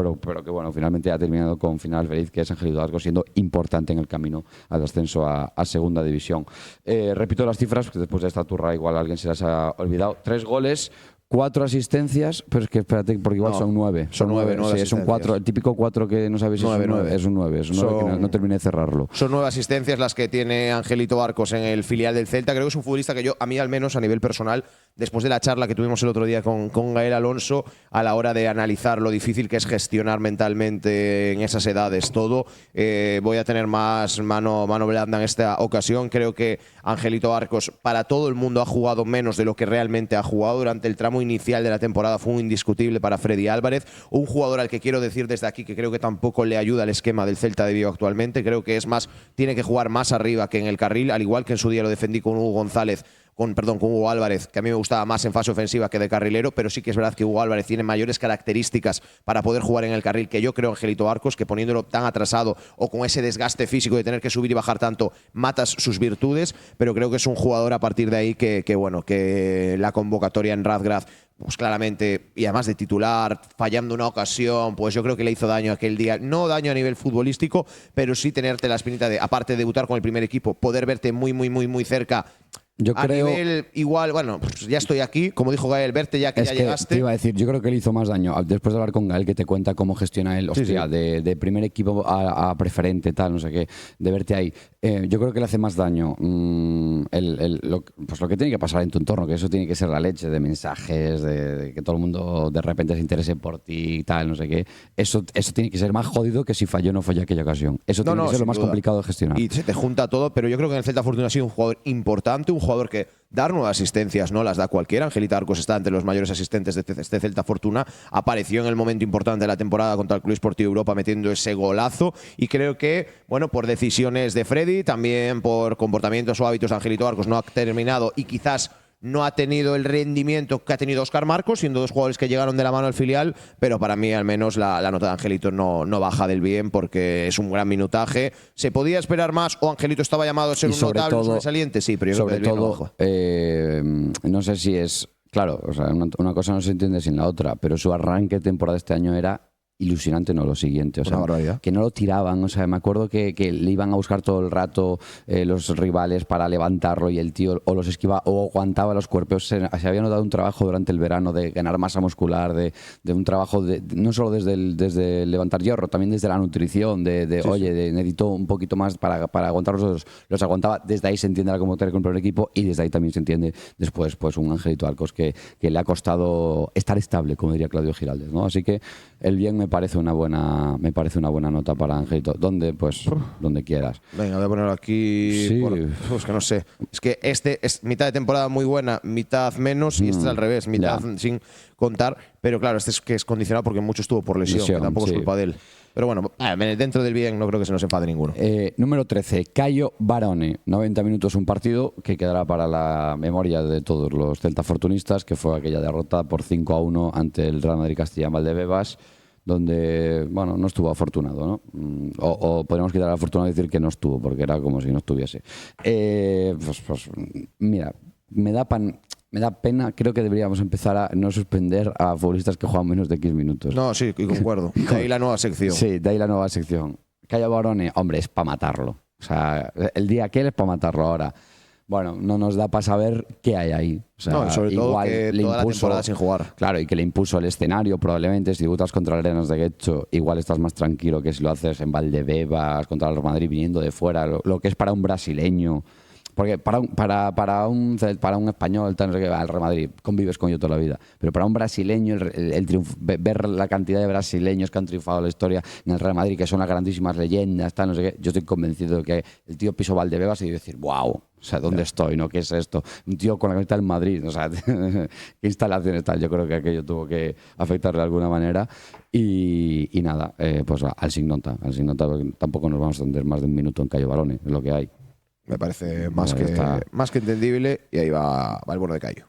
que bueno, finalmente ha terminado con final feliz, que es Angelito Argos siendo importante en el camino al ascenso a segunda división. Repito las cifras, porque después de esta turra igual alguien se las ha olvidado. 3 goles, 4 asistencias, pero es que espérate, porque igual son 9. Son 9 sí, es un 4, el típico 4 que no sabéis si es un 9. Es un 9 que no terminé de cerrarlo. Son 9 asistencias las que tiene Angelito Arcos en el filial del Celta. Creo que es un futbolista que a mí al menos a nivel personal, después de la charla que tuvimos el otro día con Gael Alonso, a la hora de analizar lo difícil que es gestionar mentalmente en esas edades todo, voy a tener más mano blanda en esta ocasión. Creo que Angelito Arcos para todo el mundo ha jugado menos de lo que realmente ha jugado. Durante el tramo inicial de la temporada fue un indiscutible para Freddy Álvarez, un jugador al que quiero decir desde aquí que creo que tampoco le ayuda al esquema del Celta de Vigo actualmente. Creo que tiene que jugar más arriba que en el carril, al igual que en su día lo defendí con Hugo González, con Hugo Álvarez, que a mí me gustaba más en fase ofensiva que de carrilero, pero sí que es verdad que Hugo Álvarez tiene mayores características para poder jugar en el carril que yo creo Angelito Arcos, que poniéndolo tan atrasado o con ese desgaste físico de tener que subir y bajar tanto, matas sus virtudes, pero creo que es un jugador a partir de ahí que la convocatoria en Razgrad, pues claramente, y además de titular, fallando una ocasión, pues yo creo que le hizo daño aquel día. No daño a nivel futbolístico, pero sí tenerte la espinita de, aparte de debutar con el primer equipo, poder verte muy cerca. Yo creo, nivel igual, bueno, pues ya estoy aquí, como dijo Gael, verte ya que ya llegaste. Te iba a decir, yo creo que le hizo más daño después de hablar con Gael, que te cuenta cómo gestiona él, hostia, sí. De primer equipo a preferente, tal, no sé qué, de verte ahí. Yo creo que le hace más daño pues lo que tiene que pasar en tu entorno, que eso tiene que ser la leche de mensajes, de que todo el mundo de repente se interese por ti y tal, no sé qué. Eso tiene que ser más jodido que si falló o no falló aquella ocasión. Eso tiene que ser lo más complicado de gestionar. Y se te junta todo, pero yo creo que en el Celta Fortuna ha sido un jugador importante, un jugador que dar nuevas asistencias no las da cualquiera. Angelito Arcos está entre los mayores asistentes de este Celta Fortuna. Apareció en el momento importante de la temporada contra el Club Esportivo Europa metiendo ese golazo, y creo que, bueno, por decisiones de Freddy, también por comportamientos o hábitos, Angelito Arcos no ha terminado y quizás no ha tenido el rendimiento que ha tenido Óscar Marcos, siendo dos jugadores que llegaron de la mano al filial, pero para mí al menos la nota de Angelito no baja del bien, porque es un gran minutaje. ¿Se podía esperar más o Angelito estaba llamado a ser un notable sobresaliente? Sí, pero yo creo que del bien no sé si es… Claro, o sea, una cosa no se entiende sin la otra, pero su arranque de temporada este año era ilusionante, no lo siguiente, o sea, que no lo tiraban, o sea, me acuerdo que le iban a buscar todo el rato los rivales para levantarlo, y el tío o los esquivaba o aguantaba los cuerpos. Se había notado un trabajo durante el verano de ganar masa muscular, de un trabajo no solo desde levantar hierro, también desde la nutrición, necesito un poquito más para aguantar los aguantaba. Desde ahí se entiende la convocatoria con el primer equipo, y desde ahí también se entiende después pues un Angelito Arcos que le ha costado estar estable, como diría Claudio Giraldez, ¿no? Así que el bien me parece una buena nota para Angelito. ¿Dónde? Pues donde quieras. Venga, voy a ponerlo aquí. Sí. Es que no sé. Es que este es mitad de temporada muy buena, mitad menos, y este es al revés, mitad sin contar. Pero claro, este es condicionado porque mucho estuvo por lesión, que tampoco es culpa de él. Pero bueno, dentro del bien no creo que se nos enfade ninguno. Número 13, Caio Barone. 90 minutos un partido que quedará para la memoria de todos los celtafortunistas, que fue aquella derrota por 5-1 ante el Real Madrid Castilla Valdebebas. donde, bueno, no estuvo afortunado, ¿no? O podríamos quitar el afortunado y decir que no estuvo, porque era como si no estuviese. Pues mira, me da pena, creo que deberíamos empezar a no suspender a futbolistas que juegan menos de X minutos. No, sí, y concuerdo. De ahí la nueva sección. Sí, de ahí la nueva sección. Cayo Barone, hombre, es para matarlo. O sea, el día que él es para matarlo ahora. Bueno, no nos da para saber qué hay ahí. O sea, No, y sobre todo que toda la temporada sin jugar. Claro, y que le impuso el escenario, probablemente. Si debutas contra el Arenas de Guecho, igual estás más tranquilo que si lo haces en Valdebebas, contra el Real Madrid viniendo de fuera. Lo que es para un brasileño. Porque para un español, tal, no sé qué, al Real Madrid, convives con ello toda la vida. Pero para un brasileño, ver la cantidad de brasileños que han triunfado en la historia en el Real Madrid, que son las grandísimas leyendas, tal, no sé qué, yo estoy convencido de que el tío pisó Valdebebas y decir, wow, o sea, ¿dónde estoy? ¿No? ¿Qué es esto? Un tío con la camiseta del Madrid, o sea, ¿qué instalaciones tal? Yo creo que aquello tuvo que afectarle de alguna manera. Y nada, pues al Signota. Al Signota tampoco nos vamos a extender más de un minuto en Cayo Barone, es lo que hay. Me parece más que entendible y ahí va el bueno de Cayo.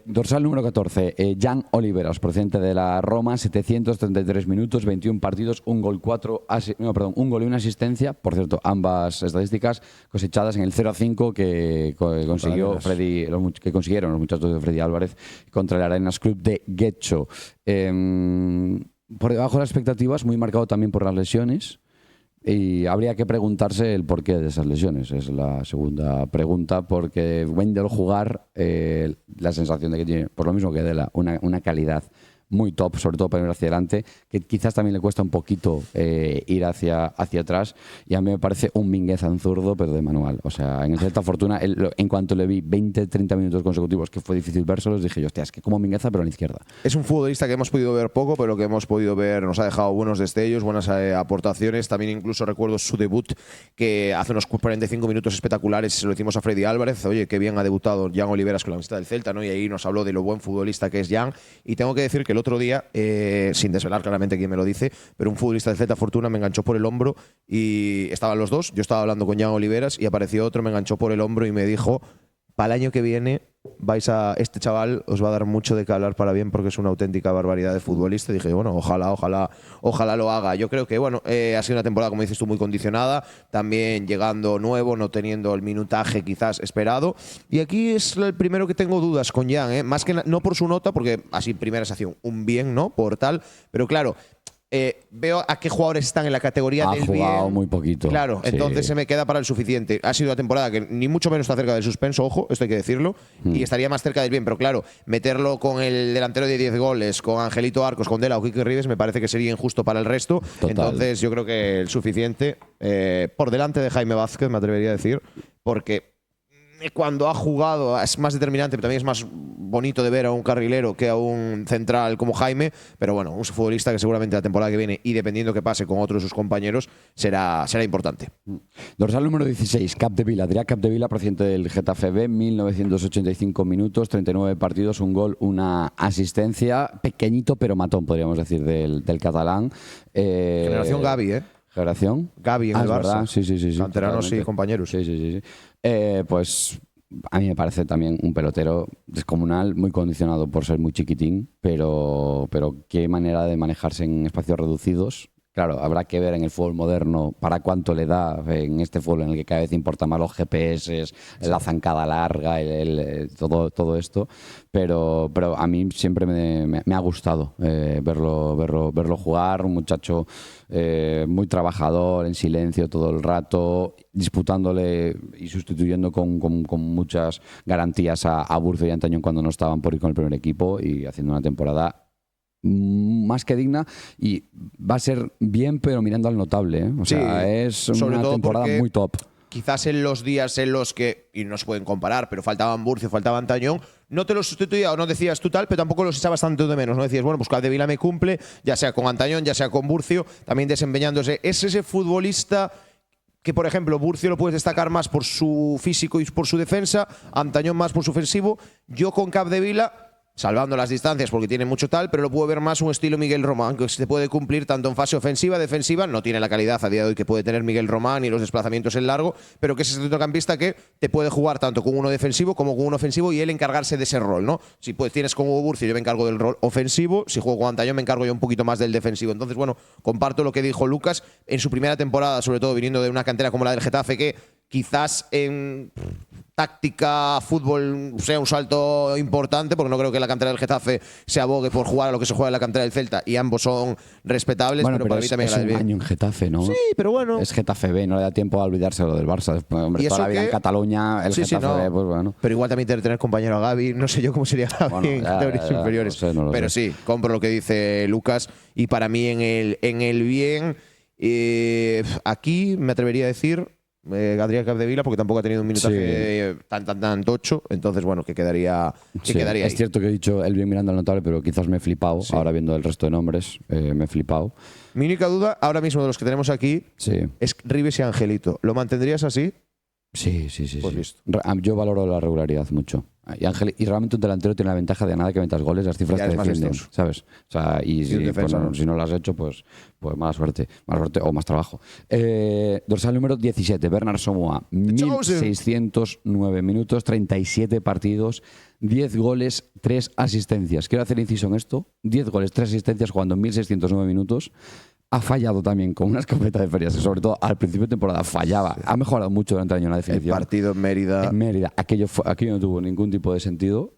Dorsal número 14, Jan Oliveras, procedente de la Roma, 733 minutos, 21 partidos, un gol y una asistencia. Por cierto, ambas estadísticas cosechadas en el 0-5 que consiguieron los muchachos de Freddy Álvarez contra el Arenas Club de Guecho. Por debajo de las expectativas, muy marcado también por las lesiones. Y habría que preguntarse el porqué de esas lesiones. Es la segunda pregunta, porque Wendell jugar, la sensación de que tiene, por lo mismo que Dela, una calidad muy top, sobre todo para ir hacia adelante, que quizás también le cuesta un poquito ir hacia atrás, y a mí me parece un Mingueza en zurdo, pero de manual. O sea, en el Celta Fortuna, en cuanto le vi 20-30 minutos consecutivos, que fue difícil vérselos, dije yo, hostia, es que como Mingueza, pero a la izquierda. Es un futbolista que hemos podido ver poco, pero que hemos podido ver, nos ha dejado buenos destellos, buenas aportaciones. También incluso recuerdo su debut, que hace unos 45 minutos espectaculares, se lo hicimos a Freddy Álvarez. Oye, qué bien ha debutado Jan Oliveras con la camiseta del Celta, ¿no? Y ahí nos habló de lo buen futbolista que es Jan. Y tengo que decir que el otro día, sin desvelar claramente quién me lo dice, pero un futbolista del Celta Fortuna me enganchó por el hombro y estaban los dos. Yo estaba hablando con Jan Oliveras y apareció otro, me enganchó por el hombro y me dijo: para el año que viene este chaval os va a dar mucho de qué hablar para bien, porque es una auténtica barbaridad de futbolista. Y dije, bueno, ojalá lo haga. Yo creo que, bueno, ha sido una temporada, como dices tú, muy condicionada, también llegando nuevo, no teniendo el minutaje quizás esperado. Y aquí es el primero que tengo dudas con Jan, más que no por su nota, porque así primera sensación, un bien, ¿no? Por tal, pero claro, veo a qué jugadores están en la categoría del bien. Ha jugado muy poquito. Claro, sí. Entonces se me queda para el suficiente. Ha sido una temporada que ni mucho menos está cerca del suspenso, ojo, esto hay que decirlo, y estaría más cerca del bien. Pero claro, meterlo con el delantero de 10 goles, con Angelito Arcos, con Dela o Quique Rives, me parece que sería injusto para el resto. Total. Entonces yo creo que el suficiente, por delante de Jaime Vázquez, me atrevería a decir, porque cuando ha jugado es más determinante, pero también es más bonito de ver a un carrilero que a un central como Jaime. Pero bueno, un futbolista que seguramente la temporada que viene, y dependiendo que pase con otros de sus compañeros, será importante. Dorsal número 16, Capdevila, Adrià Capdevila, procedente del Getafe B, 1985 minutos, 39 partidos, un gol, una asistencia, pequeñito pero matón, podríamos decir, del catalán. Generación Gavi, Generación Gavi en el Barça. ¿Verdad? Sí. Canteranos y compañeros. Sí. Pues a mí me parece también un pelotero descomunal, muy condicionado por ser muy chiquitín, pero qué manera de manejarse en espacios reducidos. Claro, habrá que ver en el fútbol moderno para cuánto le da, en este fútbol en el que cada vez importa más los GPS, la zancada larga, todo esto. Pero a mí siempre me ha gustado verlo jugar, un muchacho muy trabajador, en silencio todo el rato, disputándole y sustituyendo con muchas garantías a Burcio y Antañón cuando no estaban por ir con el primer equipo, y haciendo una temporada más que digna, y va a ser bien, pero mirando al notable, O sea, es una temporada muy top. Quizás en los días en los que, y no se pueden comparar, pero faltaban Burcio, faltaba Antañón, no te los sustituía o no decías tú tal, pero tampoco los echabas tanto de menos, ¿no? Decías, bueno, pues Capdevila me cumple, ya sea con Antañón, ya sea con Burcio, también desempeñándose. Es ese futbolista que, por ejemplo, Burcio lo puedes destacar más por su físico y por su defensa, Antañón más por su ofensivo. Yo con Capdevila salvando las distancias porque tiene mucho tal, pero lo puedo ver más un estilo Miguel Román, que se puede cumplir tanto en fase ofensiva, defensiva, no tiene la calidad a día de hoy que puede tener Miguel Román y los desplazamientos en largo, pero que es ese centrocampista que te puede jugar tanto con uno defensivo como con uno ofensivo y él encargarse de ese rol, ¿no? Si pues tienes con Hugo Burcio, yo me encargo del rol ofensivo, si juego con Antallón me encargo yo un poquito más del defensivo. Entonces, bueno, comparto lo que dijo Lucas en su primera temporada, sobre todo viniendo de una cantera como la del Getafe, que quizás en táctica, fútbol, sea un salto importante, porque no creo que la cantera del Getafe se abogue por jugar a lo que se juega en la cantera del Celta, y ambos son respetables, Bueno, pero para mí también es un año en Getafe, ¿no? Sí, pero bueno. Es Getafe B, no le da tiempo a olvidarse lo del Barça. Hombre, ¿Y toda eso la vida qué? en Cataluña, el Sí, sí, Getafe no. B, pues bueno. Pero igual también tener compañero a Gavi, no sé yo cómo sería Gavi Bueno, en ya, categorías ya, inferiores. no lo Pero sé. sí, compro lo que dice Lucas, y para mí en el bien, aquí me atrevería a decir Adrián Capdevila, porque tampoco ha tenido un minutaje tan tocho, entonces bueno, que quedaría Sí, ahí. es cierto que he dicho el bien mirando al notable, pero quizás me he flipado. Ahora viendo el resto de nombres, me he flipado. Mi única duda ahora mismo de los que tenemos aquí Sí. es Ribes y Angelito. ¿Lo mantendrías así? Sí. Pues sí. listo. Yo valoro la regularidad mucho. Y realmente un delantero tiene la ventaja de nada que metas goles, las cifras Ya te eres más defienden, vistoso. ¿sabes? O sea, y un si, defensa, ¿no? si no lo has hecho, pues mala suerte o más trabajo. Dorsal número 17, Bernard Somoa, 1.609 minutos, 37 partidos, 10 goles, 3 asistencias. Quiero hacer inciso en esto, 10 goles, 3 asistencias jugando en 1.609 minutos. Ha fallado también con una escopeta de ferias, sobre todo al principio de temporada fallaba. Ha mejorado mucho durante el año en la El definición. partido en Mérida. En Mérida, aquello no tuvo ningún tipo de sentido.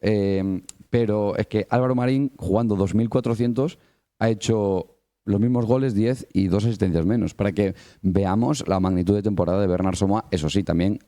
Pero es que Álvaro Marín, jugando 2.400, ha hecho los mismos goles, 10 y 2 asistencias menos. Para que veamos la magnitud de temporada de Bernard Somoa. Eso sí, también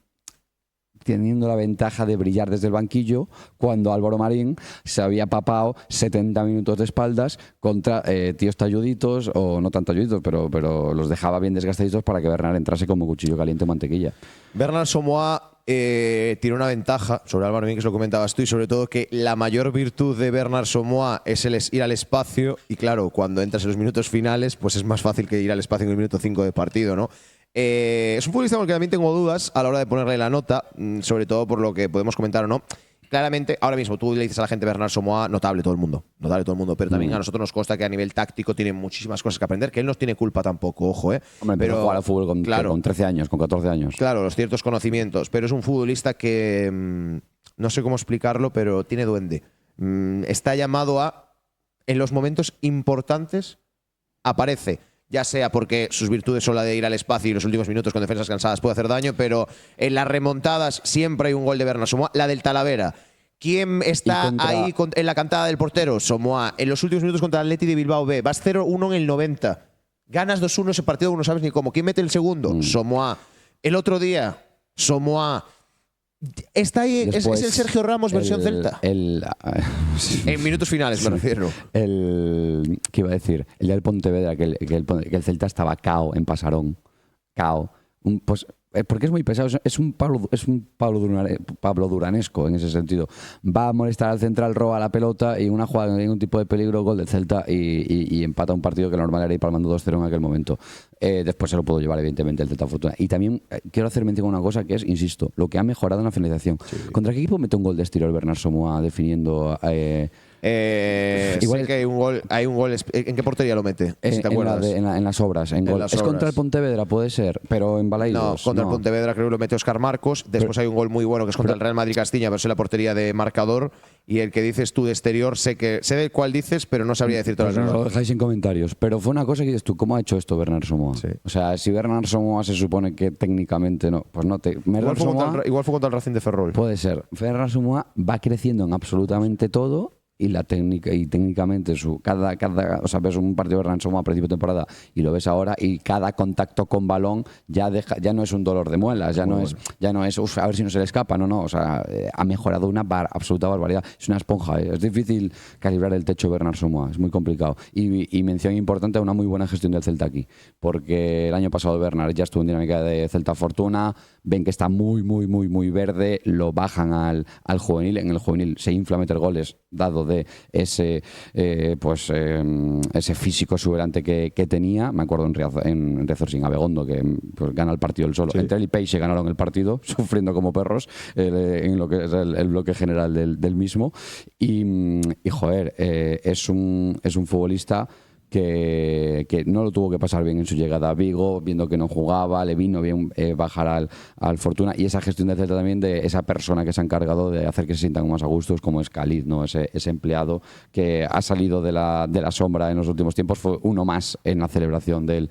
teniendo la ventaja de brillar desde el banquillo, cuando Álvaro Marín se había papado 70 minutos de espaldas contra tíos talluditos, o no tan talluditos, pero los dejaba bien desgastaditos para que Bernard entrase como cuchillo caliente en mantequilla. Bernard Somoa tiene una ventaja sobre Álvaro Marín, que se lo comentabas tú, y sobre todo que la mayor virtud de Bernard Somoa es el ir al espacio, y claro, cuando entras en los minutos finales, pues es más fácil que ir al espacio en el minuto 5 de partido, ¿no? Es un futbolista con el que también tengo dudas a la hora de ponerle la nota, sobre todo por lo que podemos comentar o no. Claramente, ahora mismo tú le dices a la gente Bernard Somoa, notable todo el mundo, pero también a nosotros nos consta que a nivel táctico tiene muchísimas cosas que aprender, que él no tiene culpa tampoco, ojo, Hombre, pero jugar al fútbol con 13 años, con 14 años. Claro, los ciertos conocimientos, pero es un futbolista que no sé cómo explicarlo, pero tiene duende. Está llamado a, en los momentos importantes, aparece. Ya sea porque sus virtudes son la de ir al espacio y los últimos minutos con defensas cansadas puede hacer daño, pero en las remontadas siempre hay un gol de Bernard Somoa. La del Talavera. ¿Quién está ahí en la cantada del portero? Somoa. En los últimos minutos contra el Atleti de Bilbao B. Vas 0-1 en el 90. Ganas 2-1 ese partido, no sabes ni cómo. ¿Quién mete el segundo? Somoa. El otro día, Somoa. Está ahí, Después, es el Sergio Ramos versión Celta. En minutos finales, me refiero. ¿Qué iba a decir? El día del Pontevedra, que el Celta estaba cao en Pasarón. Cao. Pues porque es muy pesado, es un Pablo Duranesco en ese sentido. Va a molestar al central, roba la pelota y una jugada, ningún tipo de peligro, gol del Celta y empata un partido que normal era ir palmando 2-0 en aquel momento. Después se lo pudo llevar evidentemente el Celta Fortuna. Y también quiero hacer mención a una cosa que es, insisto, lo que ha mejorado en la finalización. Sí. ¿Contra qué equipo mete un gol de estilo el Bernard Somoa definiendo? Igual sé que hay un gol. ¿En qué portería lo mete? Si te acuerdas. En las obras. Es contra el Pontevedra, puede ser, pero en Balaidos. No, contra el Pontevedra creo que lo mete Óscar Marcos. Después hay un gol muy bueno que es contra el Real Madrid Castilla, pero es la portería de marcador. Y el que dices tú de exterior, sé del cual dices, pero no sabría decirte pues lo dejáis en comentarios. Pero fue una cosa que dices tú, ¿cómo ha hecho esto Bernard Somoa? Sí. O sea, si Bernard Somoa se supone que técnicamente no, pues no te. Igual fue contra el Racing de Ferrol. Puede ser. Bernard Somoa va creciendo en absolutamente todo. Y la técnica y técnicamente o sea, ves un partido de Bernard Somoa a principio de temporada y lo ves ahora, y cada contacto con balón ya no es un dolor de muelas, ya no es uf, a ver si no se le escapa, no, o sea, ha mejorado una absoluta barbaridad. Es una esponja, es difícil calibrar el techo de Bernard Somoa, es muy complicado. Y mención importante a una muy buena gestión del Celta aquí, porque el año pasado Bernard ya estuvo en dinámica de Celta Fortuna, ven que está muy verde, lo bajan al juvenil, en el juvenil se infla a meter goles, dado resultado de ese ese físico exuberante que tenía. Me acuerdo en Riazor sin Abegondo, que pues, gana el partido él solo. Sí. Entre él y Peixe ganaron el partido, sufriendo como perros en lo que es el bloque general del mismo. Y joder, es un futbolista que no lo tuvo que pasar bien en su llegada a Vigo, viendo que no jugaba, le vino bien bajar al Fortuna, y esa gestión de Celta también de esa persona que se ha encargado de hacer que se sientan más a gustos, como es Khalid, ¿no? Ese empleado que ha salido de la sombra en los últimos tiempos, fue uno más en la celebración del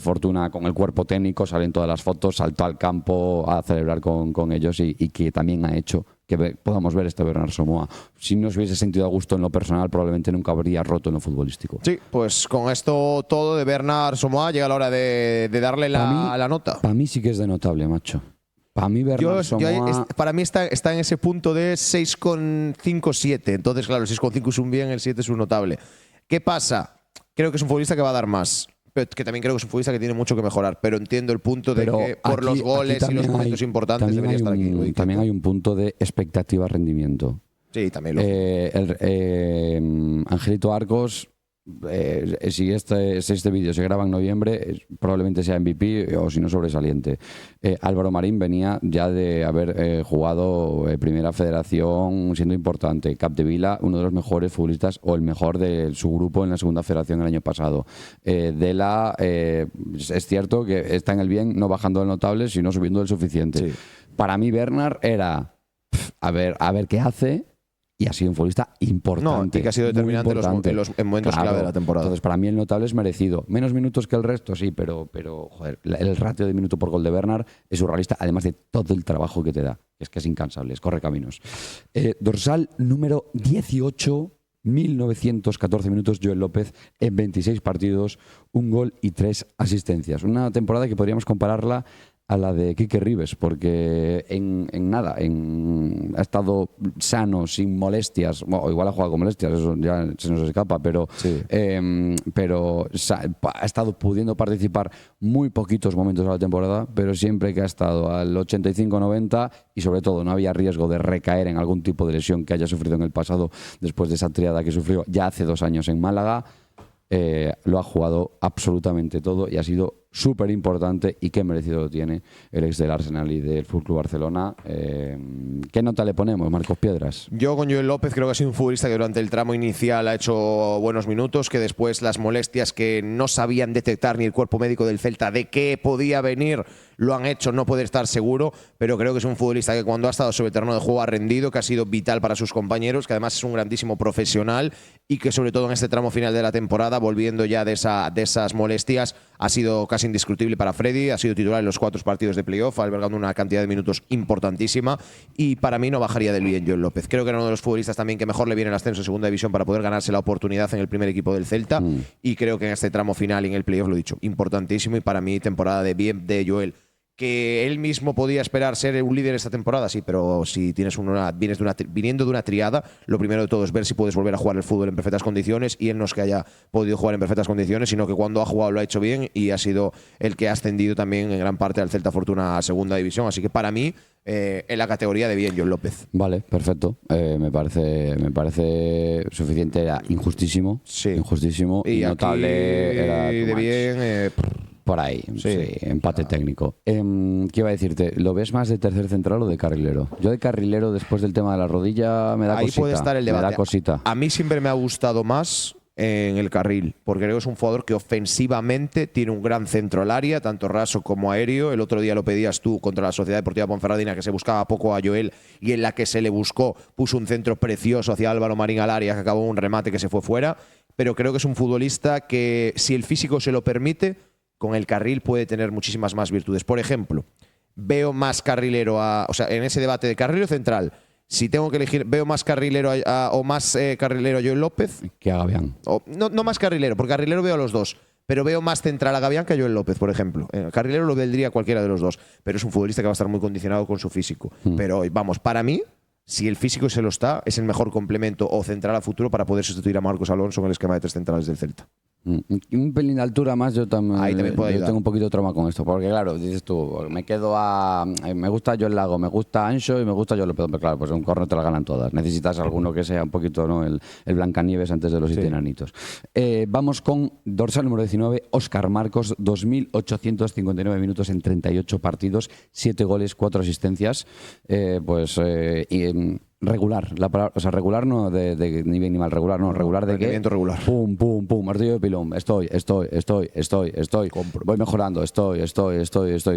Fortuna con el cuerpo técnico, salen todas las fotos, saltó al campo a celebrar con ellos y que también ha hecho que podamos ver este Bernard Samoa. Si no se hubiese sentido a gusto en lo personal, probablemente nunca habría roto en lo futbolístico. Sí, pues con esto todo de Bernard Samoa llega la hora de darle la nota. Para mí sí que es de notable, macho. Para mí Bernard Samoa… Para mí está en ese punto de 6,5-7. Entonces, claro, el 6,5 es un bien, el 7 es un notable. ¿Qué pasa? Creo que es un futbolista que va a dar más. Pero que también creo que es un futbolista que tiene mucho que mejorar, pero entiendo el punto de que por los goles y los momentos importantes debería estar aquí. También hay un punto de expectativa-rendimiento. Sí, también lo Angelito Arcos, si este vídeo se graba en noviembre, probablemente sea MVP o si no sobresaliente. Álvaro Marín venía ya de haber jugado Primera Federación siendo importante. Capdevila, uno de los mejores futbolistas o el mejor de su grupo en la Segunda Federación el año pasado. Dela, es cierto que está en el bien, no bajando del notable, sino subiendo del suficiente. Sí. Para mí Bernard era a ver qué hace. Y ha sido un futbolista importante. No, y que ha sido determinante en momentos clave de la temporada. Entonces, para mí el notable es merecido. Menos minutos que el resto, sí, pero joder, el ratio de minuto por gol de Bernard es surrealista, además de todo el trabajo que te da. Es que es incansable, es corre caminos. Dorsal número 18, 1914 minutos, Joel López en 26 partidos, 1 gol y 3 asistencias. Una temporada que podríamos compararla a la de Quique Ribes, porque ha estado sano, sin molestias, o igual ha jugado con molestias, eso ya se nos escapa, pero ha estado pudiendo participar muy poquitos momentos de la temporada, pero siempre que ha estado al 85-90 y sobre todo no había riesgo de recaer en algún tipo de lesión que haya sufrido en el pasado después de esa triada que sufrió ya hace 2 años en Málaga. Lo ha jugado absolutamente todo y ha sido súper importante, y qué merecido lo tiene el ex del Arsenal y del FC Barcelona. ¿Qué nota le ponemos, Marcos Piedras? Yo con Joel López creo que ha sido un futbolista que durante el tramo inicial ha hecho buenos minutos, que después las molestias que no sabían detectar ni el cuerpo médico del Celta de qué podía venir lo han hecho no poder estar seguro, pero creo que es un futbolista que cuando ha estado sobre el terreno de juego ha rendido, que ha sido vital para sus compañeros, que además es un grandísimo profesional y que sobre todo en este tramo final de la temporada, volviendo ya de esas molestias, ha sido casi indiscutible para Freddy, ha sido titular en los 4 partidos de playoff, albergando una cantidad de minutos importantísima, y para mí no bajaría del bien Joel López. Creo que era uno de los futbolistas también que mejor le viene el ascenso en segunda división para poder ganarse la oportunidad en el primer equipo del Celta, y creo que en este tramo final y en el playoff, lo he dicho, importantísimo, y para mí temporada de bien de Joel. Que él mismo podía esperar ser un líder esta temporada, sí, pero si tienes viniendo de una triada, lo primero de todo es ver si puedes volver a jugar el fútbol en perfectas condiciones, y él no es que haya podido jugar en perfectas condiciones, sino que cuando ha jugado lo ha hecho bien y ha sido el que ha ascendido también en gran parte al Celta Fortuna a segunda división. Así que para mí, en la categoría de bien, Joel López. Vale, perfecto. Me parece suficiente, era injustísimo. Sí. Injustísimo y notable. Era de bien. Por ahí, sí, empate técnico. ¿Qué iba a decirte? ¿Lo ves más de tercer central o de carrilero? Yo de carrilero, después del tema de la rodilla, me da cosita. Ahí puede estar el debate. Me da cosita. A mí siempre me ha gustado más en el carril, porque creo que es un jugador que ofensivamente tiene un gran centro al área, tanto raso como aéreo. El otro día lo pedías tú contra la Sociedad Deportiva Ponferradina, que se buscaba poco a Joel, y en la que se le buscó, puso un centro precioso hacia Álvaro Marín al área, que acabó un remate que se fue fuera. Pero creo que es un futbolista que, si el físico se lo permite, con el carril puede tener muchísimas más virtudes. Por ejemplo, veo más carrilero o sea, en ese debate de carrilero central, si tengo que elegir, veo más carrilero o más carrilero a Joel López que a Gavián. No más carrilero, porque carrilero veo a los dos, pero veo más central a Gavián que a Joel López, por ejemplo. Carrilero lo vendría cualquiera de los dos, pero es un futbolista que va a estar muy condicionado con su físico. Pero vamos, para mí, si el físico se lo está, es el mejor complemento o central a futuro para poder sustituir a Marcos Alonso en el esquema de 3 centrales del Celta. Un pelín de altura más, yo también, Ahí también puede yo ayudar. tengo un poquito de trauma con esto, porque claro, dices tú, me quedo me gusta yo el lago, me gusta Ancho y me gusta yo pero claro, pues un corno te la ganan todas. Necesitas alguno que sea un poquito, ¿no? El Blancanieves antes de los siete enanitos. Vamos con dorsal número 19, Óscar Marcos, 2.859 minutos en 38 partidos, 7 goles, 4 asistencias. Regular, la palabra, o sea, regular no de ni bien ni mal, regular, no, regular de que Rendimiento regular. pum, pum, pum, martillo de pilón, estoy, Compro. voy mejorando, estoy,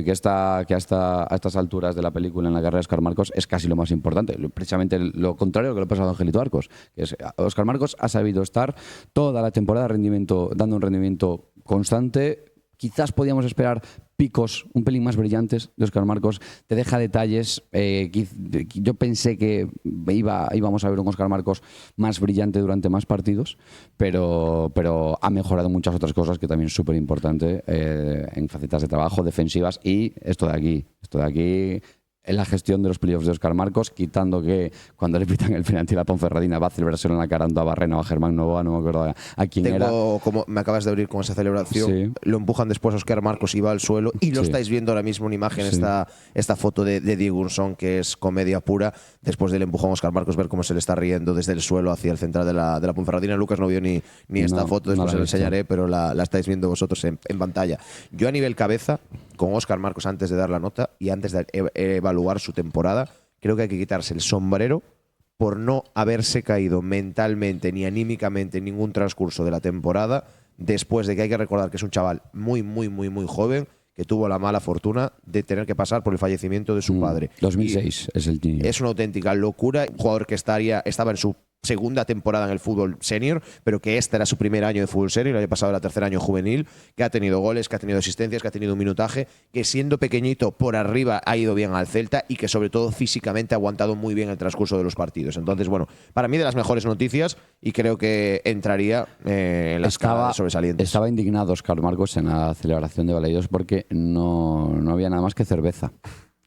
que a estas alturas de la película en la carrera de Óscar Marcos es casi lo más importante, precisamente lo contrario de lo que le pasa a Angelito Arcos, que es Óscar Marcos ha sabido estar toda la temporada dando un rendimiento constante. Quizás podíamos esperar picos un pelín más brillantes de Óscar Marcos. Te deja detalles. Yo pensé que íbamos a ver un Óscar Marcos más brillante durante más partidos, pero ha mejorado muchas otras cosas que también es súper importante en facetas de trabajo, defensivas y esto de aquí. En la gestión de los playoffs de Óscar Marcos, quitando que cuando le pitan el penalti a la Ponferradina va a celebrárselo en la cara a Barreno, a Germán Novoa, no me acuerdo a quién era. Como me acabas de abrir con esa celebración, Sí. lo empujan después a Óscar Marcos y va al suelo, y lo Sí. estáis viendo ahora mismo en imagen, Sí. esta foto de Diego Ursón, que es comedia pura, después del empujón a Óscar Marcos, ver cómo se le está riendo desde el suelo hacia el central de la Ponferradina. Lucas no vio ni esta No, foto, no después la se he la visto. enseñaré, pero la estáis viendo vosotros en pantalla. Yo a nivel cabeza, con Óscar Marcos, antes de dar la nota y antes de evaluar su temporada, creo que hay que quitarse el sombrero por no haberse caído mentalmente ni anímicamente en ningún transcurso de la temporada, después de que hay que recordar que es un chaval muy, muy, muy, muy joven, que tuvo la mala fortuna de tener que pasar por el fallecimiento de su padre. 2006 es el niño. Es una auténtica locura. Un jugador que estaba en su segunda temporada en el fútbol senior, pero que este era su primer año de fútbol senior, el año pasado era tercer año juvenil, que ha tenido goles, que ha tenido asistencias, que ha tenido un minutaje, que siendo pequeñito por arriba ha ido bien al Celta y que sobre todo físicamente ha aguantado muy bien el transcurso de los partidos. Entonces, bueno, para mí de las mejores noticias y creo que entraría en la escala de sobresalientes. Estaba indignado Óscar Marcos en la celebración de Balaidos porque no había nada más que cerveza.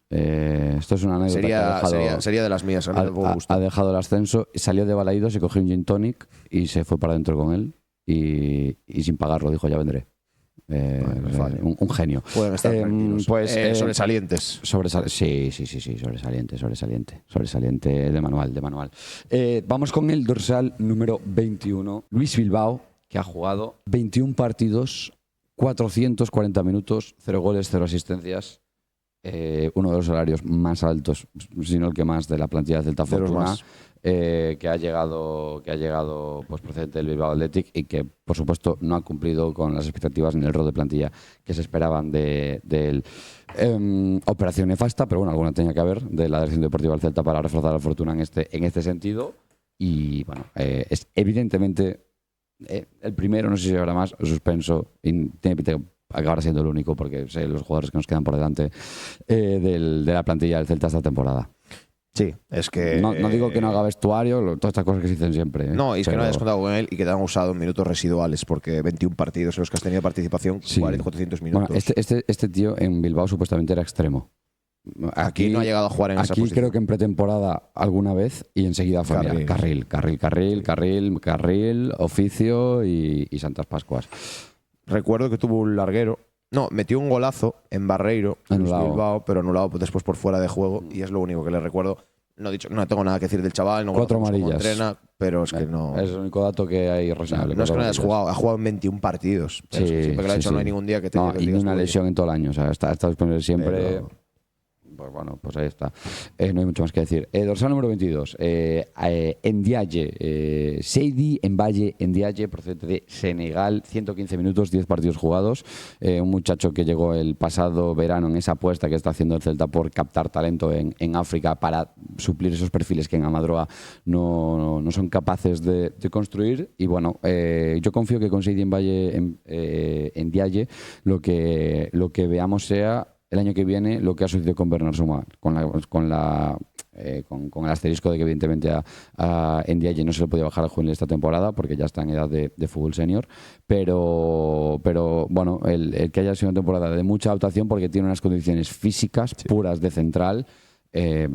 Esto es una anécdota que ha dejado, sería de las mías. A mí me gusta. ha dejado el ascenso, salió de Balaidos y cogió un gin tonic y se fue para adentro con él y sin pagarlo dijo ya vendré. vale. Un genio. Pueden estar tranquilos. Sobresalientes. Sí, sobresaliente de manual. Vamos con el dorsal número 21, Luis Bilbao, que ha jugado 21 partidos, 440 minutos, 0 goles, 0 asistencias. Uno de los salarios más altos, si no el que más, de la plantilla del Celta Fortuna, que ha llegado pues, procedente del Bilbao Athletic y que, por supuesto, no ha cumplido con las expectativas ni el rol de plantilla que se esperaban de él. Operación nefasta, pero bueno, alguna tenía que haber de la Dirección Deportiva del Celta para reforzar la Fortuna en este sentido. Y bueno, es evidentemente el primero, no sé si habrá más, suspenso, y tiene pinta que acabará siendo el único porque sé los jugadores que nos quedan por delante de la plantilla del Celta esta temporada. Sí, es que. No digo que no haga vestuario, todas estas cosas que se dicen siempre. No, y es que no hayas contado con él y que te han usado en minutos residuales, porque 21 partidos en los que has tenido participación, Sí. 400 minutos. Bueno, este tío en Bilbao supuestamente era extremo. Aquí no ha llegado a jugar en esa Aquí posición. creo que en pretemporada alguna vez y enseguida fue mira, carril, oficio y Santas Pascuas. Recuerdo que tuvo un larguero. No, metió un golazo en Barreiro, Anulado. Luis Bilbao, pero anulado después por fuera de juego, y es lo único que le recuerdo. No tengo nada que decir del chaval, no 4 conozco cómo amarillas. entrena, pero es que no. Es el único dato que hay razonable. No es que no hayas 4 jugado, ha jugado en 21 partidos. Pero es que siempre que lo ha hecho no hay ningún día que te No, que y ni digas una tú, oye, lesión en todo el año. O sea, está disponible siempre. Pero- Pues bueno, pues ahí está. No hay mucho más que decir. Dorsal número 22. Ndiaye. Seydi Mbaye Ndiaye, procedente de Senegal. 115 minutos, 10 partidos jugados. Un muchacho que llegó el pasado verano en esa apuesta que está haciendo el Celta por captar talento en África para suplir esos perfiles que en Amadroa no son capaces de construir. Y bueno, yo confío que con Seydi Ndiaye lo que veamos sea el año que viene lo que ha sucedido con Bernard Suma, con el asterisco de que evidentemente a Ndiaye no se le podía bajar al juvenil esta temporada porque ya está en edad de fútbol senior, pero bueno, el que haya sido una temporada de mucha adaptación porque tiene unas condiciones físicas puras de central, que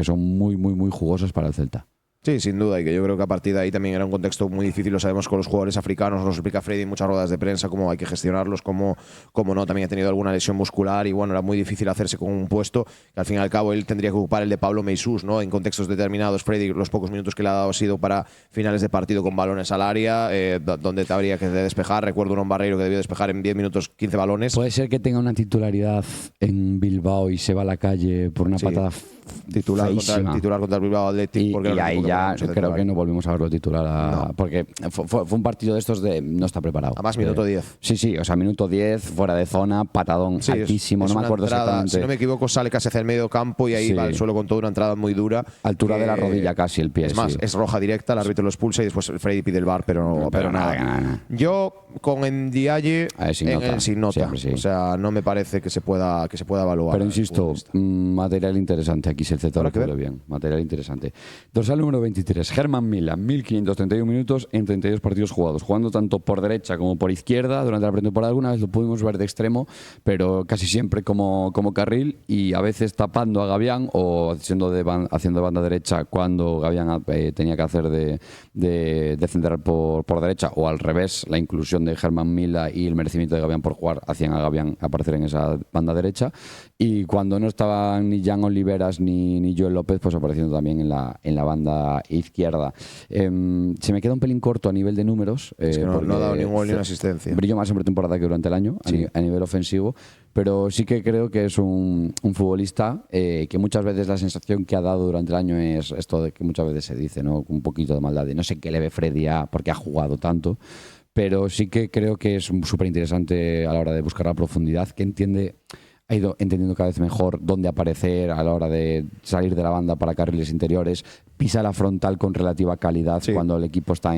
son muy, muy, muy jugosas para el Celta. Sí, sin duda, y que yo creo que a partir de ahí también era un contexto muy difícil, lo sabemos con los jugadores africanos, nos lo explica Freddy en muchas ruedas de prensa, cómo hay que gestionarlos, cómo no, también ha tenido alguna lesión muscular y bueno, era muy difícil hacerse con un puesto que al fin y al cabo él tendría que ocupar el de Pablo Meisús, ¿no? En contextos determinados, Freddy, los pocos minutos que le ha dado ha sido para finales de partido con balones al área, donde te habría que despejar, recuerdo un Barreiro que debió despejar en 10 minutos 15 balones. Puede ser que tenga una titularidad en Bilbao y se va a la calle por una patada titular contra el Bilbao Athletic. Y ahí ya creo que no volvimos a verlo titular. Porque fue un partido de estos de no está preparado. Además, minuto 10. Sí, o sea, minuto 10, fuera de zona, patadón altísimo, no me acuerdo exactamente. Si no me equivoco, sale casi hacia el medio campo y ahí va al suelo con toda una entrada muy dura. Altura de la rodilla casi el pie. Es más, es roja directa, el árbitro lo expulsa y después Freddy pide el VAR, pero nada. Yo con Ndiaye en el sin nota. O sea, no me parece que se pueda evaluar. Pero insisto, material interesante. Aquí se lo puede bien. Material interesante. Dorsal número 23. Germán Mila, 1531 minutos en 32 partidos jugados. Jugando tanto por derecha como por izquierda durante la pretemporada. Alguna vez lo pudimos ver de extremo, pero casi siempre como carril y a veces tapando a Gavián o haciendo de banda derecha cuando Gavián tenía que hacer de central por derecha, o al revés, la inclusión de Germán Mila y el merecimiento de Gavián por jugar hacían a Gavián aparecer en esa banda derecha. Y cuando no estaban ni Jan Oliveras ni Joel López, pues apareciendo también en la banda izquierda. Se me queda un pelín corto a nivel de números. Es que no ha dado ni un gol ni una asistencia. Brilló más en pretemporada que durante el año, a nivel ofensivo. Pero sí que creo que es un futbolista que muchas veces la sensación que ha dado durante el año es esto de que muchas veces se dice, ¿no? Un poquito de maldad, de no sé qué le ve Freddy porque ha jugado tanto. Pero sí que creo que es súper interesante a la hora de buscar la profundidad, que ha ido entendiendo cada vez mejor dónde aparecer a la hora de salir de la banda para carriles interiores, pisa la frontal con relativa calidad cuando el equipo está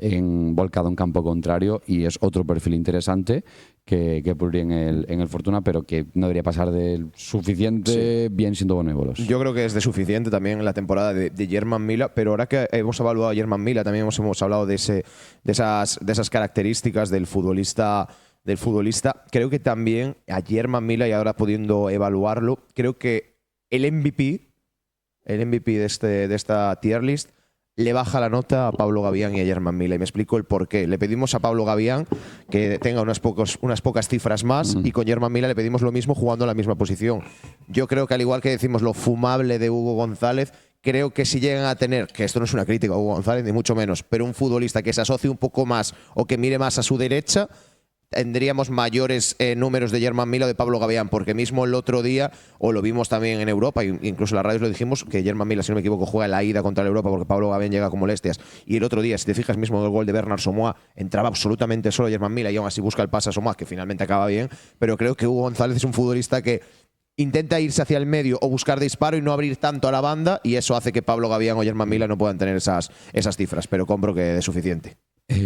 volcado en campo contrario, y es otro perfil interesante que Puri en el Fortuna, pero que no debería pasar de suficiente bien siendo benévolos. Yo creo que es de suficiente también en la temporada de Germán Mila, pero ahora que hemos evaluado a Germán Mila, también hemos hablado de esas características del futbolista. Creo que también a Germán Mila, y ahora pudiendo evaluarlo, creo que el MVP de esta tier list le baja la nota a Pablo Gavián y a Germán Mila, y me explico el porqué. Le pedimos a Pablo Gavián que tenga unas pocas cifras más, y con Germán Mila le pedimos lo mismo jugando en la misma posición. Yo creo que al igual que decimos lo fumable de Hugo González, creo que si llegan a tener, que esto no es una crítica a Hugo González ni mucho menos, pero un futbolista que se asocie un poco más o que mire más a su derecha, tendríamos mayores números de Germán Mila o de Pablo Gavián, porque mismo el otro día, o lo vimos también en Europa, incluso en las radios lo dijimos, que Germán Mila, si no me equivoco, juega en la ida contra el Europa porque Pablo Gavián llega con molestias, y el otro día, si te fijas mismo en el gol de Bernard Somoa, entraba absolutamente solo Germán Mila y aún así busca el pase a Somoa, que finalmente acaba bien, pero creo que Hugo González es un futbolista que intenta irse hacia el medio o buscar disparo y no abrir tanto a la banda, y eso hace que Pablo Gavián o Germán Mila no puedan tener esas cifras, pero compro que es suficiente.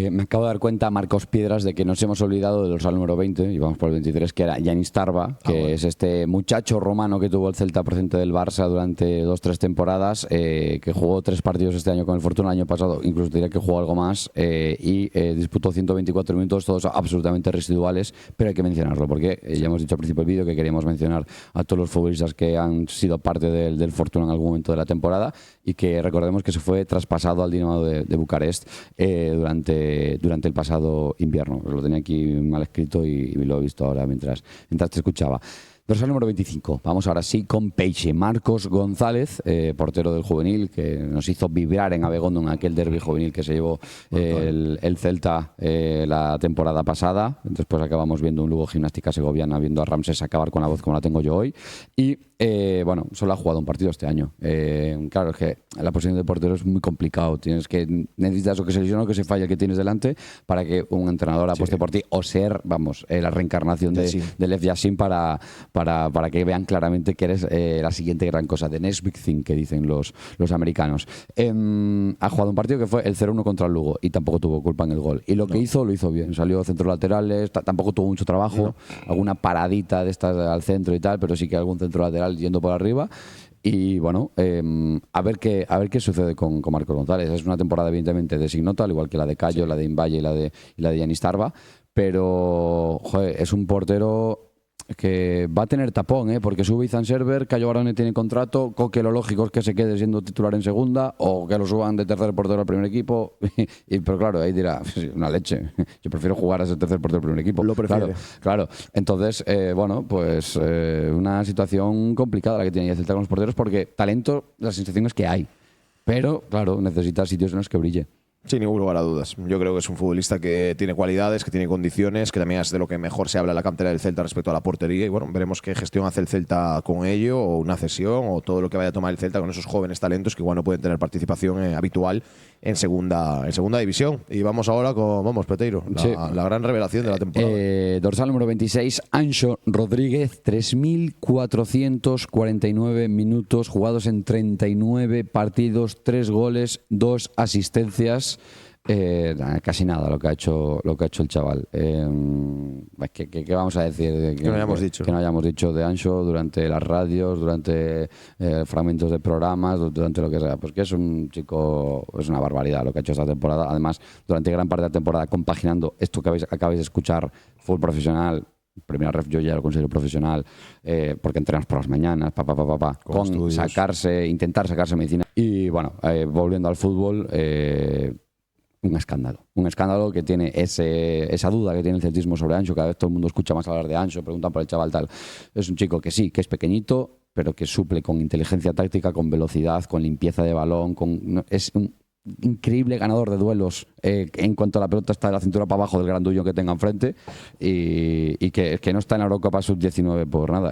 Me acabo de dar cuenta, Marcos Piedras, de que nos hemos olvidado del dorsal número 20, y vamos por el 23, que era Yanis Tarba, que es este muchacho romano que tuvo el Celta procedente del Barça durante 2-3 temporadas, que jugó 3 partidos este año con el Fortuna, el año pasado incluso diría que jugó algo más, y disputó 124 minutos, todos absolutamente residuales, pero hay que mencionarlo, porque ya hemos dicho al principio del vídeo que queríamos mencionar a todos los futbolistas que han sido parte del Fortuna en algún momento de la temporada, y que recordemos que se fue traspasado al Dinamo de Bucarest durante el pasado invierno. Lo tenía aquí mal escrito y lo he visto ahora mientras te escuchaba. Dorsal número 25. Vamos ahora sí con Peixe. Marcos González, portero del juvenil, que nos hizo vibrar en Abegondo en aquel derbi juvenil que se llevó el Celta la temporada pasada. Después acabamos viendo un Lugo Gimnástica Segoviana, viendo a Ramses acabar con la voz como la tengo yo hoy. Y bueno, solo ha jugado un partido este año. Claro, es que la posición de portero es muy complicado. Necesitas o que se lesione o que se falle el que tienes delante para que un entrenador apueste por ti, o ser, la reencarnación de Lev Yashin para que vean claramente que eres la siguiente gran cosa, the next big thing, que dicen los americanos. Ha jugado un partido que fue el 0-1 contra el Lugo y tampoco tuvo culpa en el gol. Y lo que hizo, lo hizo bien. Salió centro laterales, tampoco tuvo mucho trabajo, alguna paradita de estas al centro y tal, pero sí que algún centro lateral yendo por arriba. Y bueno, a ver qué sucede con Marcos González. Es una temporada evidentemente de Signota, al igual que la de Cayo, la de Imbaye y la de Yanis Tarba, pero joder, es un portero que va a tener tapón, porque sube Izan Server, Cayo Barone tiene contrato, Coque lo lógico es que se quede siendo titular en segunda o que lo suban de tercer portero al primer equipo. Pero claro, ahí dirá, una leche, yo prefiero jugar a ese tercer portero del primer equipo. Lo prefiere. Claro. Entonces, bueno, pues una situación complicada la que tiene el Celta con los porteros porque talento, la sensación es que hay. Pero, claro, necesita sitios en los que brille. Sin ningún lugar a dudas. Yo creo que es un futbolista que tiene cualidades, que tiene condiciones, que también es de lo que mejor se habla en la cantera del Celta respecto a la portería. Y bueno, veremos qué gestión hace el Celta con ello, o una cesión, o todo lo que vaya a tomar el Celta con esos jóvenes talentos que igual no pueden tener participación habitual en segunda división. Y vamos ahora con, Peteiro, la gran revelación de la temporada. Dorsal número 26, Anxo Rodríguez, 3.449 minutos jugados en 39 partidos, 3 goles, 2 asistencias. Casi nada lo que ha hecho el chaval. ¿Qué vamos a decir? Que no hayamos dicho. Que no hayamos dicho de Anxo durante las radios, durante fragmentos de programas, durante lo que sea. Pues que es un chico, es una barbaridad lo que ha hecho esta temporada. Además, durante gran parte de la temporada, compaginando esto que acabáis de escuchar, fútbol profesional. Primera ref yo ya lo considero profesional, porque entrenas por las mañanas, con intentar sacarse medicina. Y bueno, volviendo al fútbol, un escándalo que tiene esa duda que tiene el celtismo sobre Anxo. Cada vez todo el mundo escucha más hablar de Anxo, preguntan por el chaval tal. Es un chico que sí, que es pequeñito, pero que suple con inteligencia táctica, con velocidad, con limpieza de balón, es un increíble ganador de duelos en cuanto a la pelota está de la cintura para abajo del grandullo que tenga enfrente y que no está en la Eurocopa Sub-19 por nada.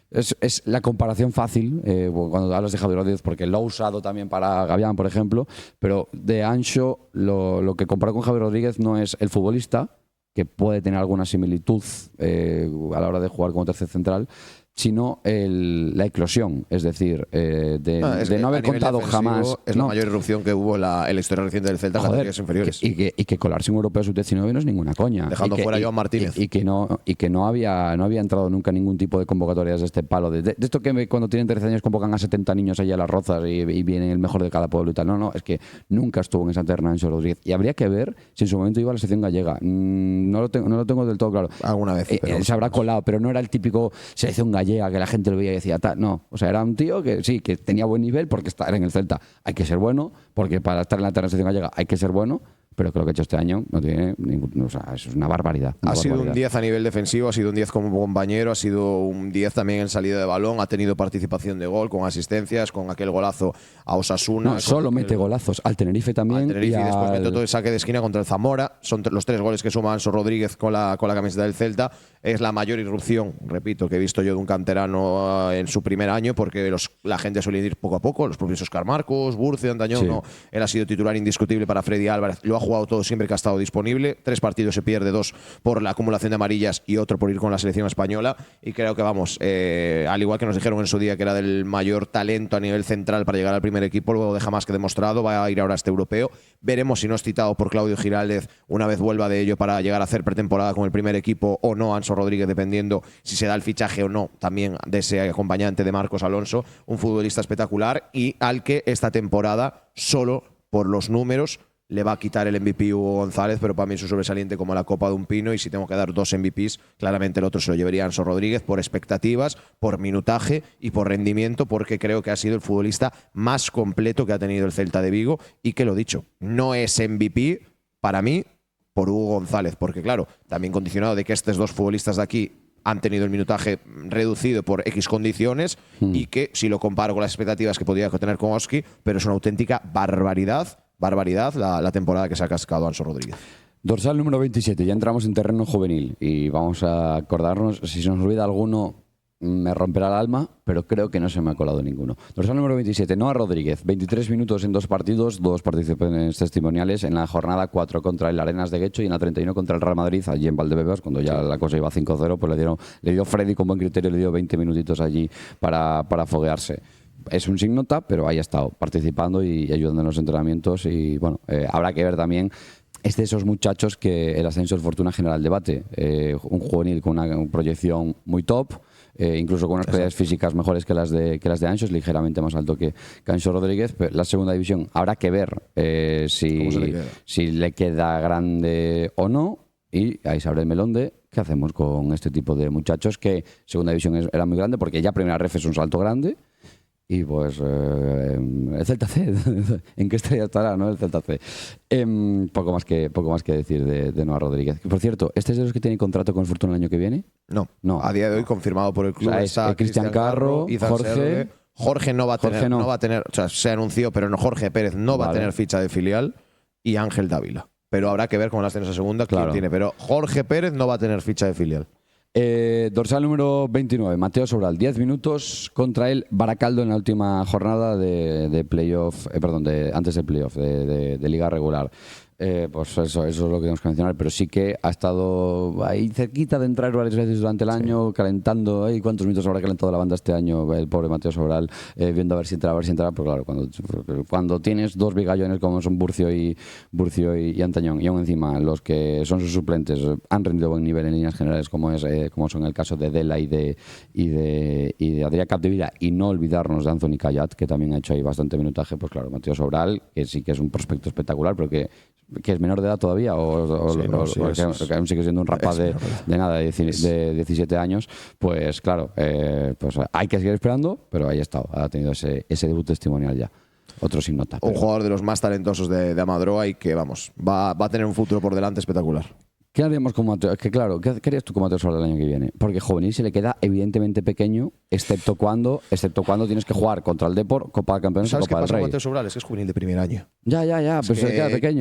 Es la comparación fácil cuando hablas de Javier Rodríguez, porque lo ha usado también para Gavián, por ejemplo, pero de Anxo lo que compara con Javier Rodríguez no es el futbolista, que puede tener alguna similitud a la hora de jugar como tercer central, sino la eclosión, es decir, de no haber contado jamás. Es la mayor irrupción que hubo en la historia reciente del Celta en categorías inferiores. Y que colarse un europeo sub-19 no es ninguna coña. Dejando fuera a Joan Martínez. Y que no había entrado nunca ningún tipo de convocatorias de este palo. De esto que cuando tienen 13 años convocan a 70 niños allá a las Rozas y vienen el mejor de cada pueblo y tal. No, es que nunca estuvo en esa terna Anxo Rodríguez. Y habría que ver si en su momento iba a la selección gallega. No lo tengo del todo claro. Alguna vez. Se habrá colado, pero no era el típico selección gallega que la gente lo veía y decía, no, o sea, era un tío que sí, que tenía buen nivel porque estar en el Celta hay que ser bueno, porque para estar en la selección gallega hay que ser bueno, pero que lo que ha hecho este año no tiene o sea, eso es una barbaridad. Ha sido un 10 a nivel defensivo, ha sido un 10 como compañero, ha sido un 10 también en salida de balón, ha tenido participación de gol, con asistencias, con aquel golazo a Osasuna. No, solo mete golazos al Tenerife también. Y después metió todo el saque de esquina contra el Zamora. Son los 3 goles que suma Anxo Rodríguez con la camiseta del Celta. Es la mayor irrupción, repito, que he visto yo de un canterano en su primer año, porque la gente suele ir poco a poco, los propios Oscar Marcos, Burce, Antañón, sí. No, él ha sido titular indiscutible para Freddy Álvarez, lo ha jugado todo siempre que ha estado disponible, 3 partidos se pierde, 2 por la acumulación de amarillas y otro por ir con la selección española, y creo que vamos, al igual que nos dijeron en su día que era del mayor talento a nivel central para llegar al primer equipo, luego deja más que demostrado, va a ir ahora a este europeo, veremos si no es citado por Claudio Giraldez una vez vuelva de ello para llegar a hacer pretemporada con el primer equipo o no, Anxo Rodríguez, dependiendo si se da el fichaje o no también de ese acompañante de Marcos Alonso, un futbolista espectacular y al que esta temporada solo por los números le va a quitar el MVP Hugo González, pero para mí es un sobresaliente como la copa de un pino, y si tengo que dar 2 MVPs, claramente el otro se lo llevaría Anxo Rodríguez por expectativas, por minutaje y por rendimiento, porque creo que ha sido el futbolista más completo que ha tenido el Celta de Vigo, y que lo dicho, no es MVP para mí por Hugo González, porque claro, también condicionado de que estos 2 futbolistas de aquí han tenido el minutaje reducido por X condiciones y que si lo comparo con las expectativas que podía tener con Oski, pero es una auténtica barbaridad la temporada que se ha cascado Anxo Rodríguez. Dorsal número 27, ya entramos en terreno juvenil y vamos a acordarnos, si se nos olvida alguno me romperá el alma, pero creo que no se me ha colado ninguno. Dorsal número 27, Noah Rodríguez, 23 minutos en 2 partidos, 2 participaciones testimoniales en la jornada 4 contra el Arenas de Guecho y en la 31 contra el Real Madrid, allí en Valdebebas, cuando ya la cosa iba 5-0, pues le dio Freddy con buen criterio, le dio 20 minutitos allí para foguearse. Es un sin nota, pero ahí ha estado participando y ayudando en los entrenamientos y bueno, habrá que ver también. Es de esos muchachos que el ascenso del Fortuna genera el debate. Un juvenil con una proyección muy top, incluso con unas cualidades físicas mejores que las de Anxo, es ligeramente más alto que Anxo Rodríguez. Pero la segunda división habrá que ver si le queda grande o no. Y ahí se abre el melón de ¿qué hacemos con este tipo de muchachos que segunda división era muy grande? Porque ya primera ref es un salto grande. Y pues el Celta C, ¿en qué estrella estará, no? El Celta C. Poco más que decir de Noah Rodríguez. Por cierto, ¿este es de los que tiene contrato con el Fortuna el año que viene? No. A día de hoy confirmado por el club. O sea, está Cristian Carro, Izan Jorge. Serve. Jorge no va a tener, Jorge no. va a tener, o sea, se anunció, pero no, Jorge Pérez no va a tener ficha de filial, y Ángel Dávila. Pero habrá que ver cómo las tiene esa segunda, quién tiene. Pero Jorge Pérez no va a tener ficha de filial. Dorsal número 29, Mateo Sobral, 10 minutos contra el Baracaldo en la última jornada de playoff, antes del playoff, de liga regular. Pues eso es lo que tenemos que mencionar, pero sí que ha estado ahí cerquita de entrar varias veces durante el año, calentando. ¿Cuántos minutos habrá calentado la banda este año? El pobre Mateo Sobral, viendo a ver si entra, pero claro, cuando tienes dos bigallones como son Burcio y Antañón, y aún encima los que son sus suplentes han rendido buen nivel en líneas generales, como son el caso de Dela y de Adrià Capdevila, y no olvidarnos de Anthony Cayat, que también ha hecho ahí bastante minutaje. Pues claro, Mateo Sobral, que sí que es un prospecto espectacular, pero que es menor de edad todavía que aún sigue siendo un rapaz de 17 años, pues claro, pues hay que seguir esperando, pero ahí está, ha tenido ese debut testimonial ya. Otro sin nota. Un jugador de los más talentosos de Amadroa y que, vamos, va a tener un futuro por delante espectacular. ¿Qué haríamos con Mateo? Es que claro, ¿qué harías tú con Mateo Sobral el año que viene? Porque juvenil se le queda evidentemente pequeño, excepto cuando tienes que jugar contra el Depor, Copa de Campeones y Copa del Rey. ¿Sabes qué pasa con Mateo Sobral? Es que es juvenil de primer año. Ya, pero se le queda pequeño.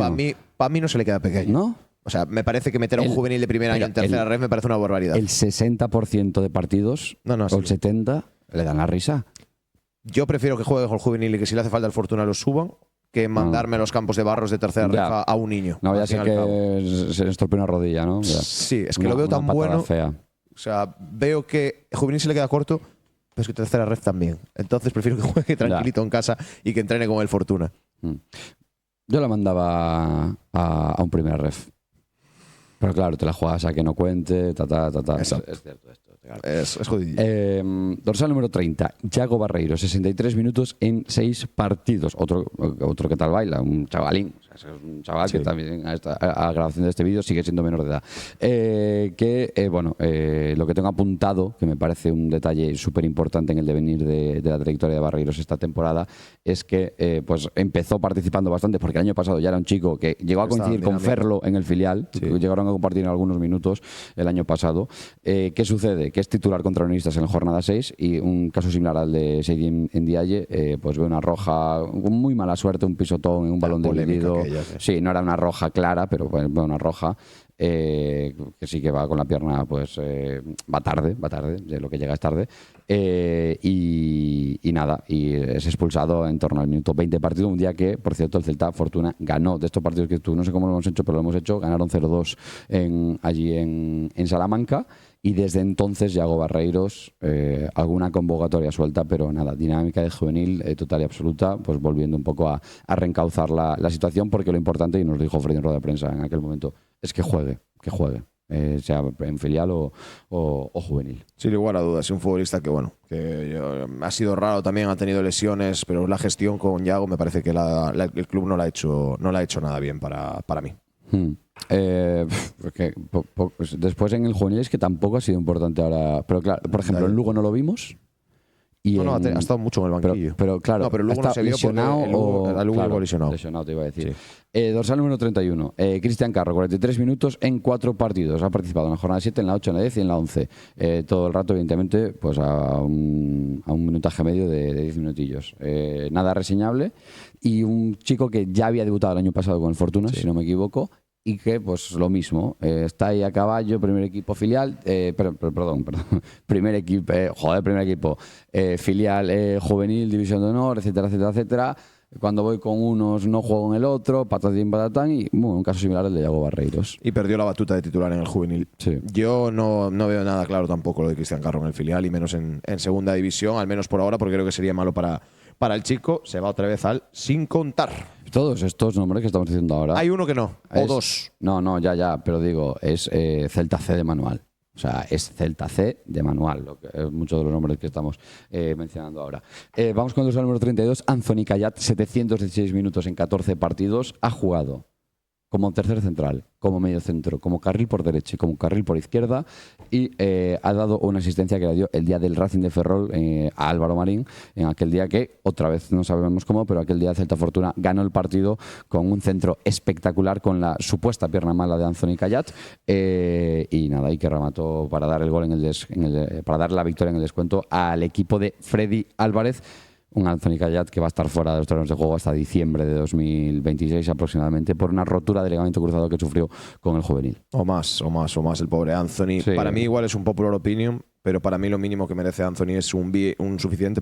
Para mí no se le queda pequeño. ¿No? O sea, me parece que meter a un juvenil de primer año en tercera red me parece una barbaridad. El 60% de partidos, o el 70%, le dan la risa. Yo prefiero que juegue con el juvenil y que si le hace falta el Fortuna lo suban, que mandarme a los campos de barros de tercera reja a un niño. No, ya sé que se le estropeó una rodilla, ¿no? Ya. Sí, es que lo veo tan bueno. Fea. O sea, veo que el juvenil se le queda corto, pero es que tercera red también. Entonces prefiero que juegue tranquilito en casa y que entrene con el Fortuna. Yo la mandaba a un primer ref. Pero claro, te la juegas a que no cuente, Es cierto esto. Claro. Es jodido. Dorsal número 30, Yago Barreiro, 63 minutos en 6 partidos. Otro que tal baila, un chavalín. O sea, es un chaval que también a grabación de este vídeo sigue siendo menor de edad. Lo que tengo apuntado, que me parece un detalle súper importante en el devenir de la trayectoria de Barreiros esta temporada, es que pues empezó participando bastante, porque el año pasado ya era un chico que llegó a coincidir con Ferlo en el filial. Llegaron a compartir en algunos minutos el año pasado. ¿Qué sucede? Que es titular contra Unionistas en la jornada 6, y un caso similar al de Seidi Ndiaye, pues ve una roja con muy mala suerte, un pisotón en un balón dividido. Sí, no era una roja clara, pero ve una roja. Que sí que va con la pierna, pues va tarde, de lo que llega es tarde, y nada, y es expulsado en torno al minuto 20 de partido, un día que, por cierto, el Celta Fortuna ganó de estos partidos que tú, no sé cómo lo hemos hecho, pero lo hemos hecho, ganaron 0-2 allí en Salamanca, y desde entonces Yago Barreiros, alguna convocatoria suelta, pero nada, dinámica de juvenil total y absoluta, pues volviendo un poco a reencauzar la situación, porque lo importante, y nos dijo Freddy en rueda de prensa en aquel momento, es que juegue, sea en filial o juvenil. Sin lugar a dudas, es un futbolista que ha sido raro también, ha tenido lesiones, pero la gestión con Yago me parece que el club no la ha hecho nada bien para mí. Pues después en el juvenil es que tampoco ha sido importante ahora, pero claro, por ejemplo, en Lugo no lo vimos. Ha estado mucho en el banquillo. Pero claro, pero luego no se vio lesionado Lugo lesionado. Lesionado, te iba a decir. Dorsal número 31, Cristian Carro, 43 minutos en 4 partidos. Ha participado en la jornada 7, en la 8, en la 10 y en la 11. Todo el rato, evidentemente, pues a un minutaje medio de 10 minutillos. Nada reseñable. Y un chico que ya había debutado el año pasado con el Fortuna, si no me equivoco, y que, pues lo mismo, está ahí a caballo, primer equipo filial, perdón, primer equipo filial, juvenil, división de honor, etcétera. Cuando voy con unos no juego en el otro, patatín, patatán, y un caso similar al de Yago Barreiros. Y perdió la batuta de titular en el juvenil. Sí. Yo no veo nada claro tampoco lo de Cristian Carro en el filial, y menos en segunda división, al menos por ahora, porque creo que sería malo para el chico. Se va otra vez al sin contar. Todos estos nombres que estamos diciendo ahora. Hay uno que no, o dos. No, ya, pero digo, es Celta C de manual. O sea, es Celta C de manual, muchos de los nombres que estamos mencionando ahora. Vamos con el número 32, Anthony Cayat, 716 minutos en 14 partidos. Ha jugado como tercer central, como medio centro, como carril por derecha y como carril por izquierda, y ha dado una asistencia que le dio el día del Racing de Ferrol a Álvaro Marín, en aquel día que, otra vez no sabemos cómo, pero aquel día Celta Fortuna ganó el partido con un centro espectacular con la supuesta pierna mala de Anthony Cayat, y nada, y que remató para dar el gol para dar la victoria en el descuento al equipo de Freddy Álvarez. Un Anthony Cayat que va a estar fuera de los terrenos de juego hasta diciembre de 2026 aproximadamente por una rotura de ligamento cruzado que sufrió con el juvenil. O más, el pobre Anthony. Sí. Para mí igual es un popular opinion, pero para mí lo mínimo que merece Anthony es un suficiente,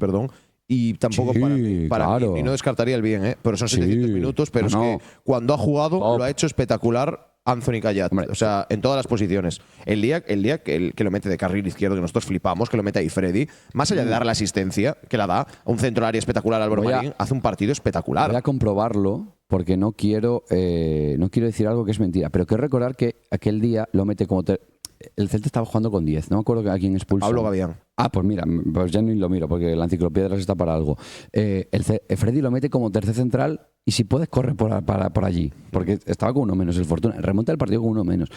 y tampoco Sí, para claro. mí, y no descartaría el bien, pero son 700 Sí. minutos, pero No, es que cuando ha jugado Top. lo ha hecho espectacular Anthony Cayat. Hombre. O sea, en todas las posiciones. El día que lo mete de carril izquierdo, que nosotros flipamos, que lo mete ahí Freddy, más allá de dar la asistencia que la da, un centro al área espectacular Álvaro Voy a- Marín, hace un partido espectacular. Voy a comprobarlo porque no quiero decir algo que es mentira, pero quiero recordar que aquel día lo mete como... El Celta estaba jugando con 10, no me acuerdo a quién expulsó. Pablo Gavián. Ah, pues mira, pues ya ni lo miro porque la enciclopedia está para algo. Freddy lo mete como tercer central y si puedes corre por allí, porque estaba con uno menos el Fortuna. Remonta el partido con uno menos.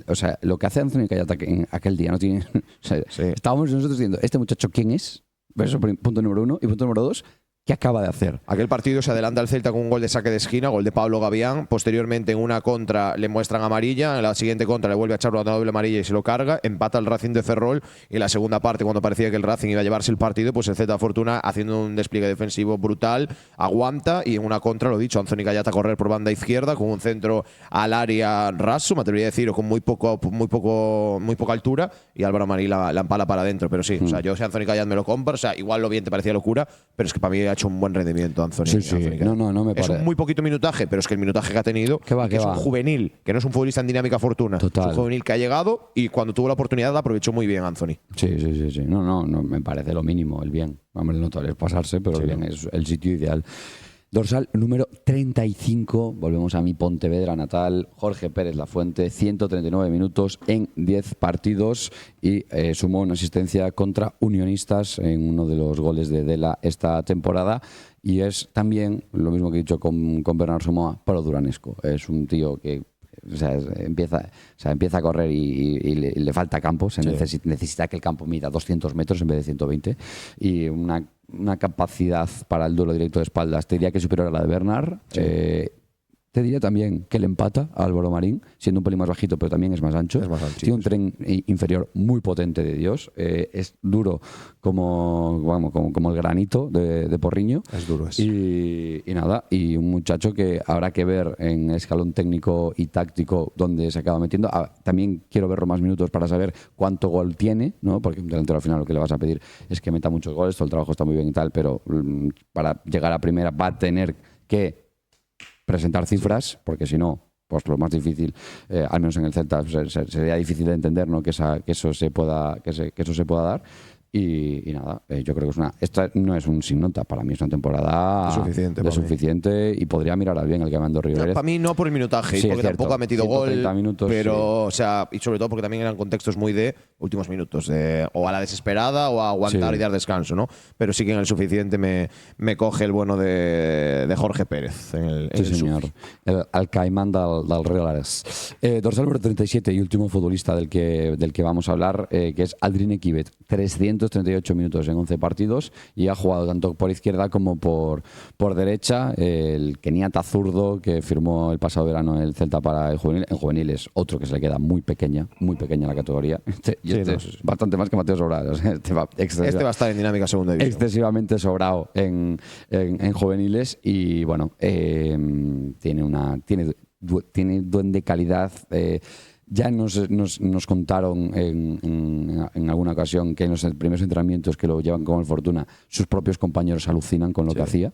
O sea, lo que hace Anthony Cayata en aquel día no tiene... o sea, Sí. estábamos nosotros diciendo, ¿este muchacho quién es? Eso, punto número 1. Y punto número 2, ¿qué acaba de hacer? Aquel partido se adelanta el Celta con un gol de saque de esquina, gol de Pablo Gavián. Posteriormente, en una contra le muestran amarilla. En la siguiente contra le vuelve a echar una doble amarilla y se lo carga. Empata el Racing de Ferrol. Y en la segunda parte, cuando parecía que el Racing iba a llevarse el partido, pues el Celta Fortuna, haciendo un despliegue defensivo brutal, aguanta. Y en una contra, lo dicho, Anthony Cayat a correr por banda izquierda con un centro al área raso, me atrevería a decir, o con muy poca altura. Y Álvaro Marín la empala para adentro. Pero sí, o sea, yo si Anthony Cayat me lo compro, o sea, igual lo bien te parecía locura, pero es que para mí ha hecho un buen rendimiento Anthony. Sí, sí. Anthony Cayat. No me Es parece. un muy poquito minutaje, pero es que el minutaje que ha tenido, Que va, que es que un va. juvenil, que no es un futbolista en dinámica Fortuna. Total. Es un juvenil que ha llegado y cuando tuvo la oportunidad la aprovechó muy bien Anthony. Sí. No, me parece lo mínimo, el bien. Hombre, no todo es pasarse, pero el bien es el sitio ideal. Dorsal número 35, volvemos a mi Pontevedra natal, Jorge Pérez Lafuente, 139 minutos en 10 partidos y sumó una asistencia contra Unionistas en uno de los goles de Dela esta temporada. Y es también, lo mismo que he dicho con Bernard Somoa, pero duranesco. Es un tío que empieza a correr y le falta campo. Necesita que el campo mida 200 metros en vez de 120. Y una capacidad para el duelo directo de espaldas, te diría que es superior a la de Bernard. Te diría también que le empata a Álvaro Marín, siendo un pelín más bajito, pero también es más ancho. Es más anchito, Tiene un tren inferior muy potente de Dios. Es duro como el granito de Porriño. Es duro, es. Y nada, y un muchacho que habrá que ver en escalón técnico y táctico dónde se acaba metiendo. También quiero verlo más minutos para saber cuánto gol tiene, ¿no? Porque un delantero al final lo que le vas a pedir es que meta muchos goles, todo el trabajo está muy bien y tal, pero para llegar a primera va a tener que presentar cifras, porque si no, pues lo más difícil, al menos en el Celta, sería difícil de entender, ¿no? que eso se pueda dar. Y nada, yo creo que esta no es un sin nota, para mí es una temporada suficiente y podría mirar al bien el que mandó River. Para mí no por el minutaje, Sí, porque es cierto. tampoco ha metido gol, 130 minutos, pero sí. o sea, y sobre todo porque también eran contextos muy de últimos minutos, o a la desesperada o a aguantar Sí. y dar descanso, ¿no? Pero sí que en el suficiente me coge el bueno de Jorge Pérez. En Sí, el señor. El caimán del Real Ares. Dorsal número 37 y último futbolista del que vamos a hablar, que es Aldrine Kibet. 338 minutos en 11 partidos y ha jugado tanto por izquierda como por derecha. El keniata zurdo que firmó el pasado verano el Celta para el juvenil. En juvenil es otro que se le queda muy pequeña la categoría. Este es bastante más que Mateo Sobrado. O sea, este va Este va a estar en dinámica segunda división. excesivamente sobrado en juveniles y bueno, tiene duende calidad. Ya nos contaron en alguna ocasión que en los primeros entrenamientos que lo llevan con el Fortuna, sus propios compañeros alucinan con lo que hacía.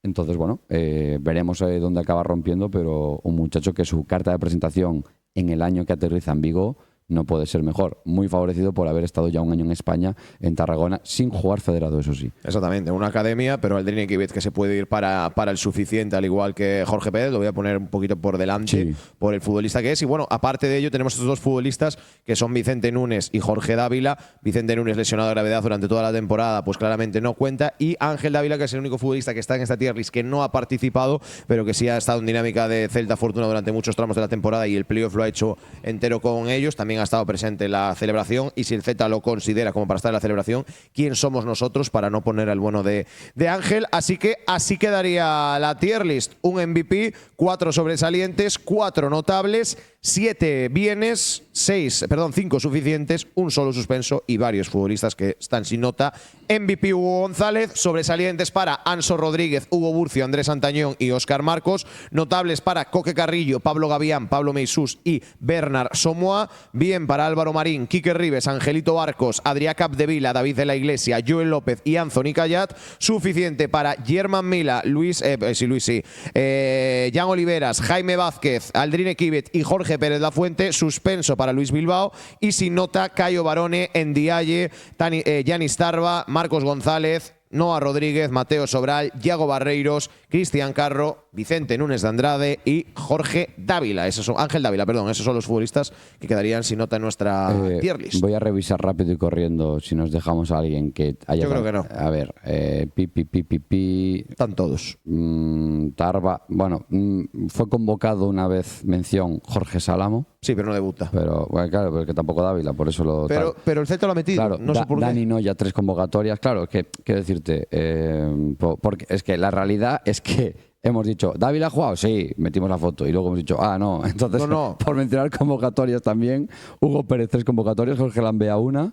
Entonces, bueno, veremos dónde acaba rompiendo, pero un muchacho que su carta de presentación en el año que aterriza en Vigo no puede ser mejor. Muy favorecido por haber estado ya un año en España, en Tarragona, sin jugar federado, eso sí. Exactamente, una academia, pero Aldrine Kibet que se puede ir para el suficiente, al igual que Jorge Pérez, lo voy a poner un poquito por delante por el futbolista que es. Y bueno, aparte de ello, tenemos estos dos futbolistas que son Vicente Núñez y Jorge Dávila. Vicente Núñez lesionado de gravedad durante toda la temporada, pues claramente no cuenta. Y Ángel Dávila, que es el único futbolista que está en esta tier list que no ha participado, pero que sí ha estado en dinámica de Celta Fortuna durante muchos tramos de la temporada y el playoff lo ha hecho entero con ellos. También ha estado presente en la celebración, y si el Celta lo considera como para estar en la celebración, ¿quién somos nosotros para no poner al bueno de Ángel? Así que así quedaría la tier list. Un MVP, 4 sobresalientes, 4 notables, 7 bienes, 5 suficientes, un solo suspenso y varios futbolistas que están sin nota. MVP Hugo González, sobresalientes para Anso Rodríguez, Hugo Burcio, Andrés Antañón y Óscar Marcos, notables para Coque Carrillo, Pablo Gavián, Pablo Meisús y Bernard Somoa, bien para Álvaro Marín, Quique Ribes, Angelito Barcos, Adrià Capdevila, David de la Iglesia, Joel López y Anthony Callat, suficiente para Germán Mila, Jan Oliveras, Jaime Vázquez, Aldrine Kibet y Jorge Pérez Lafuente, suspenso para Luis Bilbao y sin nota Cayo Barone, Ndiaye, Yanis Tarba, Marcos González, Noah Rodríguez, Mateo Sobral, Yago Barreiros, Cristian Carro, Vicente Núñez de Andrade y Jorge Dávila. Ángel Dávila, perdón. Esos son los futbolistas que quedarían sin nota en nuestra tier list. Voy a revisar rápido y corriendo si nos dejamos a alguien que haya… Yo creo que no. A ver, Están todos. Tarba… Bueno, fue convocado una vez, mención, Jorge Salamo. Sí, pero no debuta. Pero bueno, claro, pero que tampoco Dávila, por eso lo… Pero el Celta lo ha metido, claro, no sé por qué. Dani Noya, 3 convocatorias. Claro, que quiero decirte, porque es que la realidad es que hemos dicho, ¿Dávila ha jugado? Sí, metimos la foto. Y luego hemos dicho, no. Entonces, No. por mencionar convocatorias también, Hugo Pérez 3 convocatorias, Jorge Lambea 1.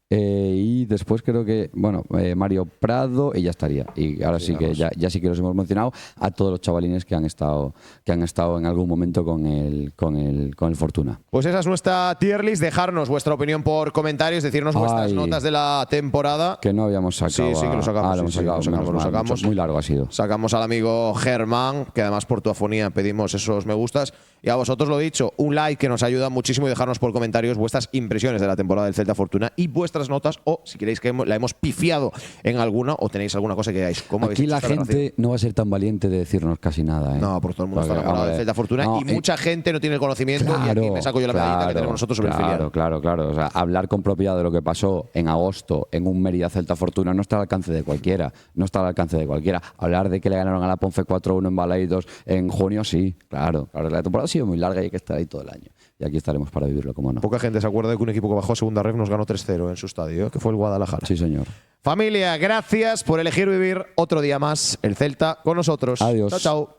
Y después creo que, Mario Prado y ya estaría. Y ahora sí que ya sí que los hemos mencionado a todos los chavalines que han estado en algún momento con el Fortuna. Pues esa es nuestra tier list. Dejarnos vuestra opinión por comentarios, decirnos vuestras notas de la temporada. Que no habíamos sacado. Sí, que lo sacamos. Lo sacamos. Muy largo ha sido. Sacamos al amigo Germán, que además por tu afonía pedimos esos me gustas. Y a vosotros lo dicho, un like que nos ayuda muchísimo, y dejarnos por comentarios vuestras impresiones de la temporada del Celta Fortuna y vuestras notas, o si queréis que la hemos pifiado en alguna o tenéis alguna cosa que digáis. Aquí la gente no va a ser tan valiente de decirnos casi nada. No, porque todo el mundo está enamorado del Celta Fortuna y mucha gente no tiene el conocimiento, y aquí me saco yo la medallita que tenemos nosotros sobre el filial. Claro. O sea, hablar con propiedad de lo que pasó en agosto en un Mérida Celta Fortuna no está al alcance de cualquiera. Hablar de que le ganaron a la Ponfe 4-1 en Balaidos en junio, sí, claro. La temporada ha sido muy larga y hay que estar ahí todo el año. Y aquí estaremos para vivirlo, como no. Poca gente se acuerda de que un equipo que bajó a segunda ref nos ganó 3-0 en su estadio, que fue el Guadalajara. Sí, señor. Familia, gracias por elegir vivir otro día más el Celta con nosotros. Adiós. Chao.